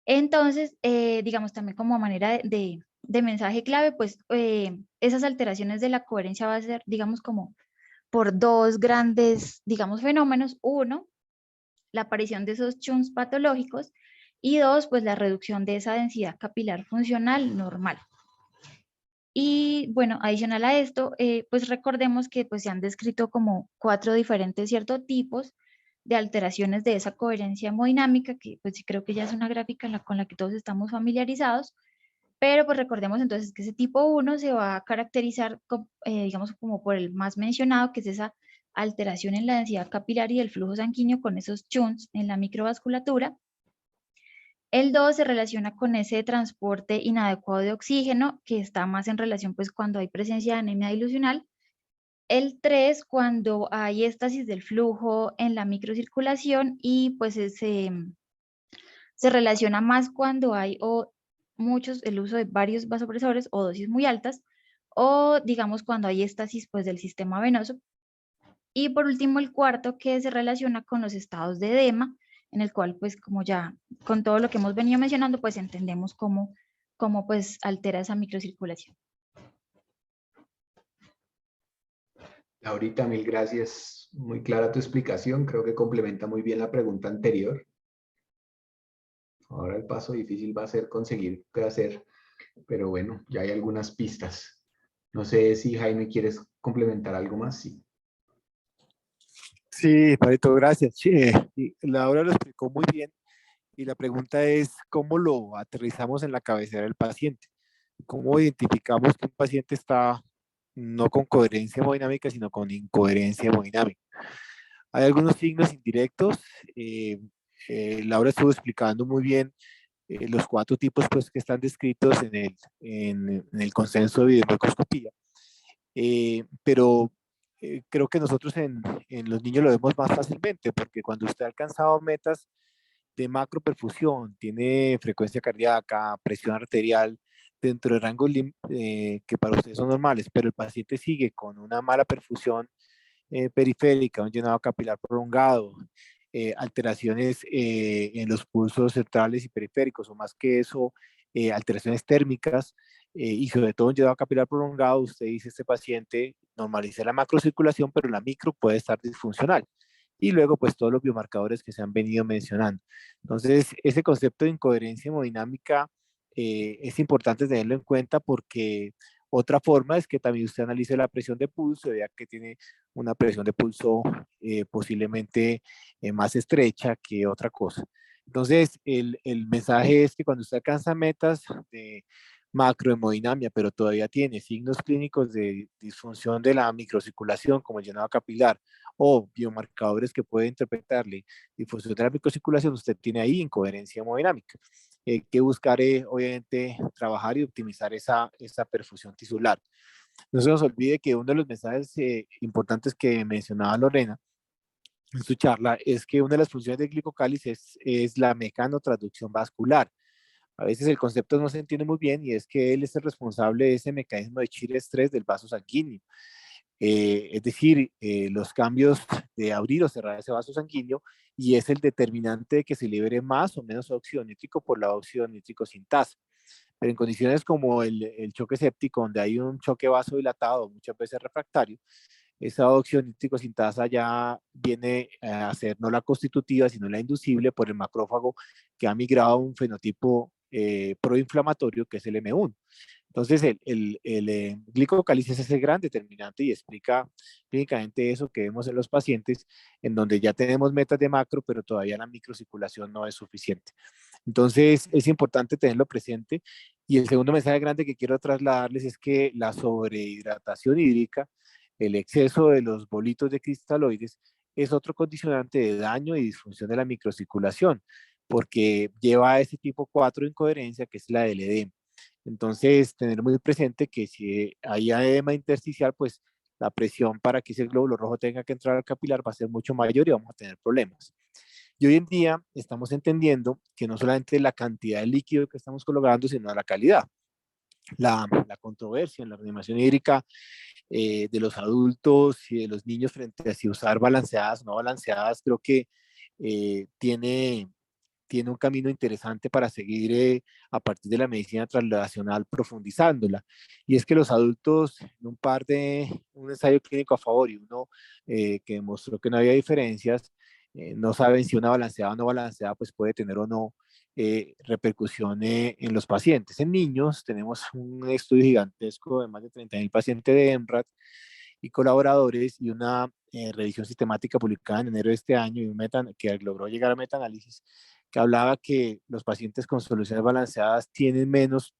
Entonces, digamos, también como manera de mensaje clave, pues esas alteraciones de la coherencia va a ser, digamos, como por dos grandes, digamos, fenómenos. Uno, la aparición de esos shunts patológicos, y dos, pues la reducción de esa densidad capilar funcional normal. Y bueno, adicional a esto, pues recordemos que pues, se han descrito como 4 diferentes ciertos tipos de alteraciones de esa coherencia hemodinámica, que pues sí creo que ya es una gráfica con la que todos estamos familiarizados, pero pues recordemos entonces que ese tipo 1 se va a caracterizar, digamos, como por el más mencionado, que es esa alteración en la densidad capilar y el flujo sanguíneo con esos shunts en la microvasculatura. El 2 se relaciona con ese transporte inadecuado de oxígeno, que está más en relación pues cuando hay presencia de anemia dilucional. El 3 cuando hay éstasis del flujo en la microcirculación y pues se relaciona más cuando hay el uso de varios vasopresores o dosis muy altas, o digamos cuando hay éstasis pues del sistema venoso. Y por último el cuarto, que se relaciona con los estados de edema, en el cual pues como ya con todo lo que hemos venido mencionando pues entendemos cómo pues altera esa microcirculación. Laurita, mil gracias. Muy clara tu explicación. Creo que complementa muy bien la pregunta anterior. Ahora el paso difícil va a ser conseguir qué hacer, pero bueno, ya hay algunas pistas. No sé si Jaime quieres complementar algo más. Sí. Sí, Marito, gracias. Sí, y Laura lo explicó muy bien y la pregunta es cómo lo aterrizamos en la cabecera del paciente. ¿Cómo identificamos que un paciente está no con coherencia hemodinámica, sino con incoherencia hemodinámica? Hay algunos signos indirectos. Laura estuvo explicando muy bien los 4 tipos pues, que están descritos en el consenso de videomicroscopía. Pero creo que nosotros en los niños lo vemos más fácilmente, porque cuando usted ha alcanzado metas de macroperfusión, tiene frecuencia cardíaca, presión arterial, dentro de rangos que para ustedes son normales, pero el paciente sigue con una mala perfusión periférica, un llenado capilar prolongado, alteraciones en los pulsos centrales y periféricos, o más que eso, alteraciones térmicas, y sobre todo un llenado capilar prolongado, usted dice, este paciente normaliza la macrocirculación, pero la micro puede estar disfuncional. Y luego, pues, todos los biomarcadores que se han venido mencionando. Entonces, ese concepto de incoherencia hemodinámica es importante tenerlo en cuenta porque otra forma es que también usted analice la presión de pulso, vea que tiene una presión de pulso posiblemente más estrecha que otra cosa. Entonces, el mensaje es que cuando usted alcanza metas de macrohemodinamia, pero todavía tiene signos clínicos de disfunción de la microcirculación, como el llenado capilar, o biomarcadores que puede interpretarle difusión de la microcirculación, usted tiene ahí incoherencia hemodinámica. Que buscar, obviamente, trabajar y optimizar esa perfusión tisular. No se nos olvide que uno de los mensajes importantes que mencionaba Lorena en su charla es que una de las funciones del glicocáliz es la mecanotransducción vascular. A veces el concepto no se entiende muy bien y es que él es el responsable de ese mecanismo de chill-estrés del vaso sanguíneo. Es decir, los cambios de abrir o cerrar ese vaso sanguíneo, y es el determinante de que se libere más o menos óxido nítrico por la óxido nítrico sintasa. Pero en condiciones como el choque séptico, donde hay un choque vasodilatado, muchas veces refractario, esa adopción nítrico sintasa ya viene a ser no la constitutiva, sino la inducible por el macrófago que ha migrado a un fenotipo proinflamatorio que es el M1. Entonces, el glicocálisis es ese gran determinante y explica clínicamente eso que vemos en los pacientes, en donde ya tenemos metas de macro, pero todavía la microcirculación no es suficiente. Entonces, es importante tenerlo presente. Y el segundo mensaje grande que quiero trasladarles es que la sobrehidratación hídrica, el exceso de los bolitos de cristaloides, es otro condicionante de daño y disfunción de la microcirculación, porque lleva a ese tipo 4 de incoherencia, que es la del edema. Entonces, tener muy presente que si hay edema intersticial, pues la presión para que ese glóbulo rojo tenga que entrar al capilar va a ser mucho mayor y vamos a tener problemas. Y hoy en día estamos entendiendo que no solamente la cantidad de líquido que estamos colocando, sino la calidad. La controversia en la reanimación hídrica de los adultos y de los niños frente a si usar balanceadas o no balanceadas, creo que tiene un camino interesante para seguir a partir de la medicina translacional profundizándola. Y es que los adultos, en un ensayo clínico a favor y uno que demostró que no había diferencias, no saben si una balanceada o no balanceada pues puede tener o no repercusión en los pacientes. En niños tenemos un estudio gigantesco de más de 30.000 pacientes de EMRAT y colaboradores y una revisión sistemática publicada en enero de este año y un que logró llegar a metaanálisis que hablaba que los pacientes con soluciones balanceadas tienen menos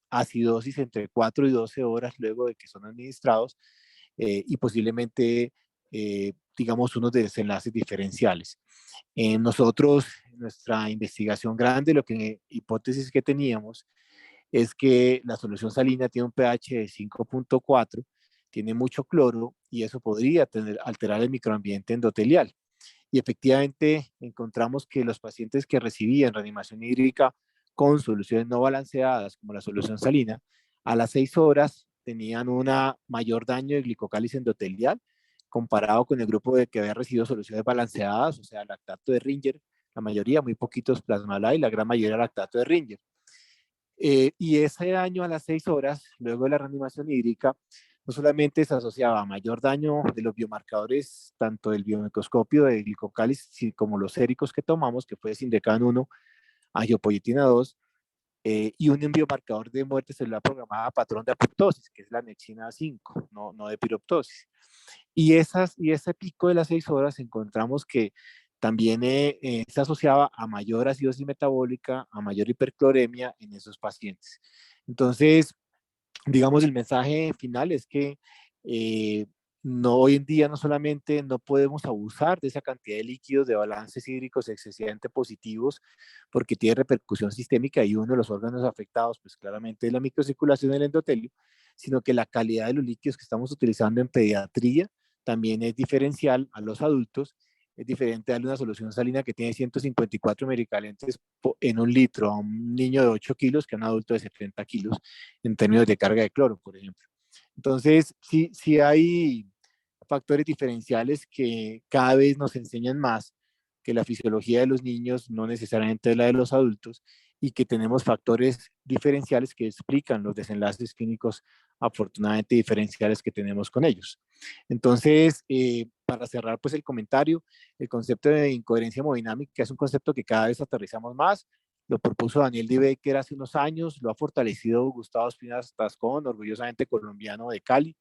acidosis entre 4 y 12 horas luego de que son administrados y posiblemente, digamos, unos desenlaces diferenciales. Nosotros, en nuestra investigación grande, hipótesis que teníamos es que la solución salina tiene un pH de 5.4, tiene mucho cloro y eso podría alterar el microambiente endotelial. Y efectivamente encontramos que los pacientes que recibían reanimación hídrica con soluciones no balanceadas, como la solución salina, a las 6 horas tenían un mayor daño de glicocálisis endotelial comparado con el grupo que había recibido soluciones balanceadas, o sea, lactato de Ringer, la mayoría, muy poquitos plasma y la gran mayoría lactato de Ringer. Y ese daño a las 6 horas, luego de la reanimación hídrica, no solamente se asociaba a mayor daño de los biomarcadores, tanto del biomicroscopio de glicocálisis como los séricos que tomamos, que fue Sindecan 1, angiopoietina 2, y un biomarcador de muerte celular programada patrón de apoptosis, que es la nexina 5, no de piroptosis. Y ese pico de las 6 horas encontramos que también se asociaba a mayor acidosis metabólica, a mayor hipercloremia en esos pacientes. Entonces, digamos, el mensaje final es que hoy en día no solamente no podemos abusar de esa cantidad de líquidos de balances hídricos excesivamente positivos porque tiene repercusión sistémica y uno de los órganos afectados pues claramente es la microcirculación del endotelio, sino que la calidad de los líquidos que estamos utilizando en pediatría también es diferencial a los adultos. Es diferente darle una solución salina que tiene 154 medicamentos en un litro a un niño de 8 kilos que a un adulto de 70 kilos en términos de carga de cloro, por ejemplo. Entonces, sí hay factores diferenciales que cada vez nos enseñan más que la fisiología de los niños no necesariamente es la de los adultos y que tenemos factores diferenciales que explican los desenlaces clínicos afortunadamente diferenciales que tenemos con ellos. Entonces, para cerrar pues el comentario, el concepto de incoherencia hemodinámica es un concepto que cada vez aterrizamos más. Lo propuso Daniel D. Baker hace unos años, lo ha fortalecido Gustavo Espinas Tascón, orgullosamente colombiano de Cali,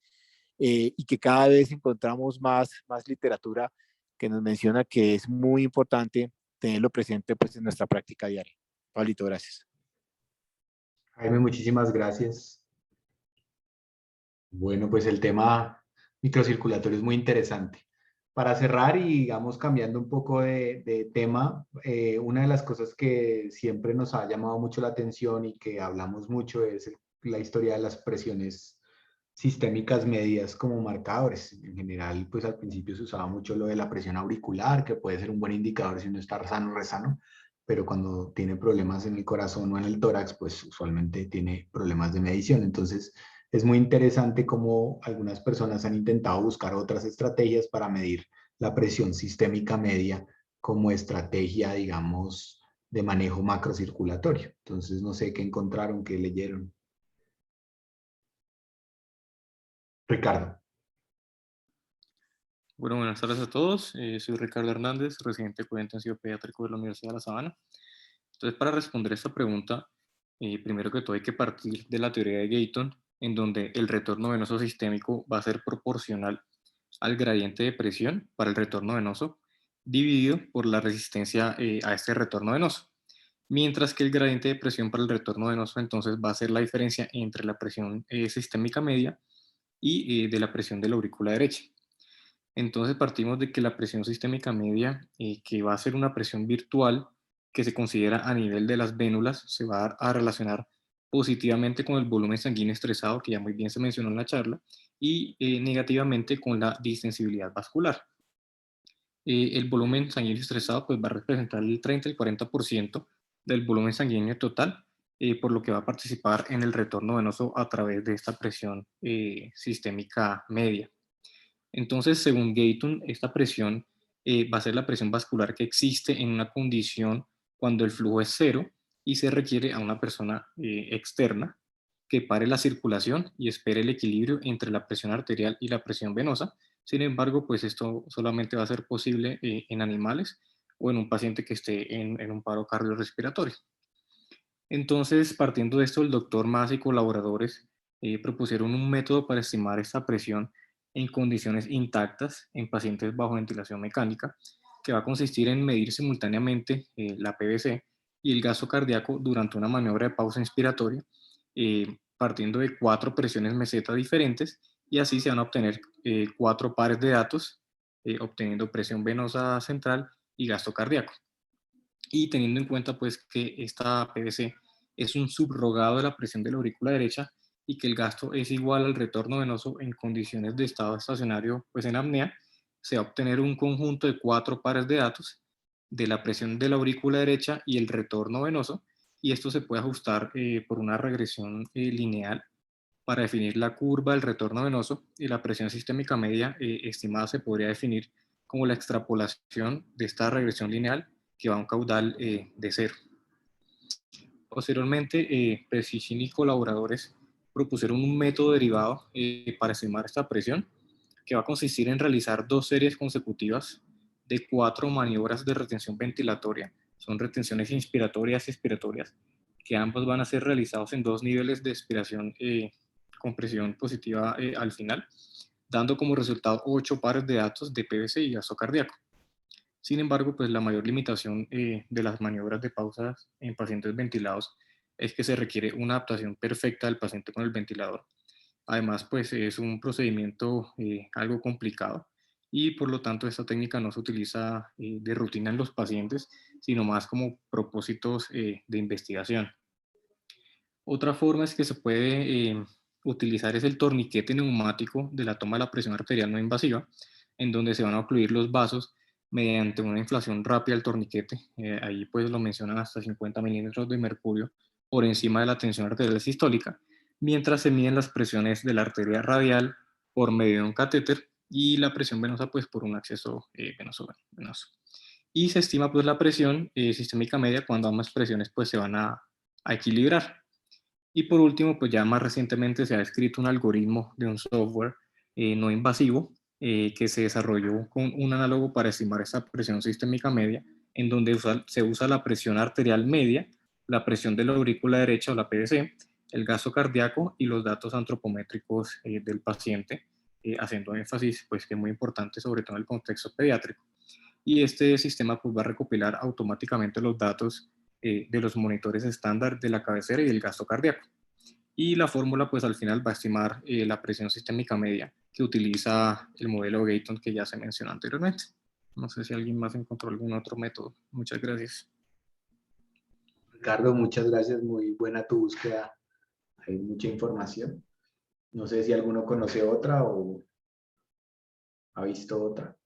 y que cada vez encontramos más literatura que nos menciona que es muy importante tenerlo presente pues, en nuestra práctica diaria. Pablito, gracias. Jaime, muchísimas gracias. Bueno, pues el tema microcirculatorio es muy interesante. Para cerrar y digamos cambiando un poco de tema, una de las cosas que siempre nos ha llamado mucho la atención y que hablamos mucho es la historia de las presiones sistémicas medias como marcadores. En general, pues al principio se usaba mucho lo de la presión auricular, que puede ser un buen indicador si uno está sano o resano, pero cuando tiene problemas en el corazón o en el tórax, pues usualmente tiene problemas de medición. Entonces, es muy interesante cómo algunas personas han intentado buscar otras estrategias para medir la presión sistémica media como estrategia, digamos, de manejo macrocirculatorio. Entonces, no sé qué encontraron, qué leyeron. Ricardo. Bueno, buenas tardes a todos. Soy Ricardo Hernández, residente de cuidado intensivo pediátrico de la Universidad de La Sabana. Entonces, para responder esta pregunta, primero que todo hay que partir de la teoría de Gayton, en donde el retorno venoso sistémico va a ser proporcional al gradiente de presión para el retorno venoso, dividido por la resistencia a este retorno venoso. Mientras que el gradiente de presión para el retorno venoso entonces va a ser la diferencia entre la presión sistémica media y de la presión de la aurícula derecha. Entonces partimos de que la presión sistémica media, que va a ser una presión virtual que se considera a nivel de las vénulas, se va a relacionar positivamente con el volumen sanguíneo estresado, que ya muy bien se mencionó en la charla, y negativamente con la distensibilidad vascular. El volumen sanguíneo estresado pues, va a representar el 30 al 40% del volumen sanguíneo total, por lo que va a participar en el retorno venoso a través de esta presión sistémica media. Entonces, según Gayton, esta presión va a ser la presión vascular que existe en una condición cuando el flujo es cero y se requiere a una persona externa que pare la circulación y espere el equilibrio entre la presión arterial y la presión venosa. Sin embargo, pues esto solamente va a ser posible en animales o en un paciente que esté en un paro cardiorrespiratorio. Entonces, partiendo de esto, el doctor Mas y colaboradores propusieron un método para estimar esta presión en condiciones intactas en pacientes bajo ventilación mecánica, que va a consistir en medir simultáneamente la PVC y el gasto cardíaco durante una maniobra de pausa inspiratoria, partiendo de 4 presiones meseta diferentes, y así se van a obtener 4 pares de datos, obteniendo presión venosa central y gasto cardíaco. Y teniendo en cuenta pues que esta PVC es un subrogado de la presión de la aurícula derecha y que el gasto es igual al retorno venoso en condiciones de estado estacionario pues en apnea, se va a obtener un conjunto de 4 pares de datos de la presión de la aurícula derecha y el retorno venoso, y esto se puede ajustar por una regresión lineal para definir la curva del retorno venoso, y la presión sistémica media estimada se podría definir como la extrapolación de esta regresión lineal que va a un caudal de cero. Posteriormente, Precision y colaboradores propusieron un método derivado para estimar esta presión, que va a consistir en realizar 2 series consecutivas de 4 maniobras de retención ventilatoria. Son retenciones inspiratorias y expiratorias, que ambos van a ser realizados en 2 niveles de expiración con presión positiva al final, dando como resultado 8 pares de datos de PVC y gasto cardíaco. Sin embargo, pues la mayor limitación de las maniobras de pausas en pacientes ventilados es que se requiere una adaptación perfecta del paciente con el ventilador. Además, pues es un procedimiento algo complicado, y por lo tanto esta técnica no se utiliza de rutina en los pacientes, sino más como propósitos de investigación. Otra forma es que se puede utilizar es el torniquete neumático de la toma de la presión arterial no invasiva, en donde se van a ocluir los vasos mediante una inflación rápida del torniquete. Ahí pues lo mencionan hasta 50 milímetros de mercurio por encima de la tensión arterial sistólica, mientras se miden las presiones de la arteria radial por medio de un catéter y la presión venosa pues por un acceso venoso. Y se estima pues la presión sistémica media cuando ambas presiones pues se van a equilibrar. Y por último, pues ya más recientemente se ha escrito un algoritmo de un software no invasivo que se desarrolló con un análogo para estimar esta presión sistémica media, en donde se usa la presión arterial media, la presión de la aurícula derecha o la PVC, el gasto cardíaco y los datos antropométricos del paciente, haciendo énfasis pues que es muy importante sobre todo en el contexto pediátrico. Y este sistema pues va a recopilar automáticamente los datos de los monitores estándar de la cabecera y del gasto cardíaco. Y la fórmula pues al final va a estimar la presión sistémica media que utiliza el modelo Gayton que ya se mencionó anteriormente. No sé si alguien más encontró algún otro método. Muchas gracias. Ricardo, muchas gracias. Muy buena tu búsqueda. Hay mucha información. No sé si alguno conoce otra o ha visto otra.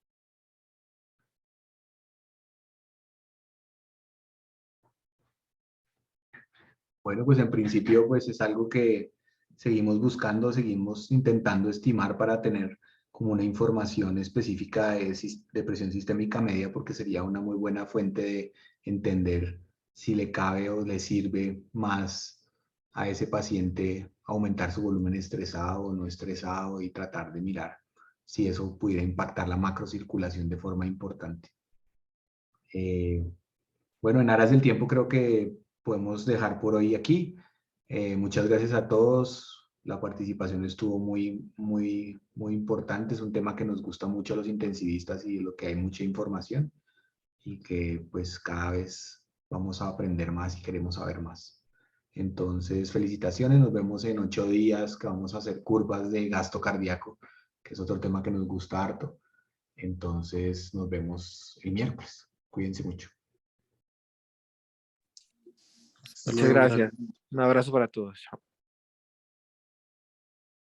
Bueno, pues en principio pues es algo que seguimos buscando, seguimos intentando estimar para tener como una información específica de presión sistémica media, porque sería una muy buena fuente de entender si le cabe o le sirve más a ese paciente aumentar su volumen estresado o no estresado, y tratar de mirar si eso pudiera impactar la macrocirculación de forma importante. Bueno, en aras del tiempo creo que podemos dejar por hoy aquí. Muchas gracias a todos. La participación estuvo muy importante. Es un tema que nos gusta mucho a los intensivistas y de lo que hay mucha información y que pues cada vez vamos a aprender más y queremos saber más. Entonces, felicitaciones. Nos vemos en 8 días que vamos a hacer curvas de gasto cardíaco, que es otro tema que nos gusta harto. Entonces, nos vemos el miércoles. Cuídense mucho. Muchas gracias. Un abrazo para todos. Chao.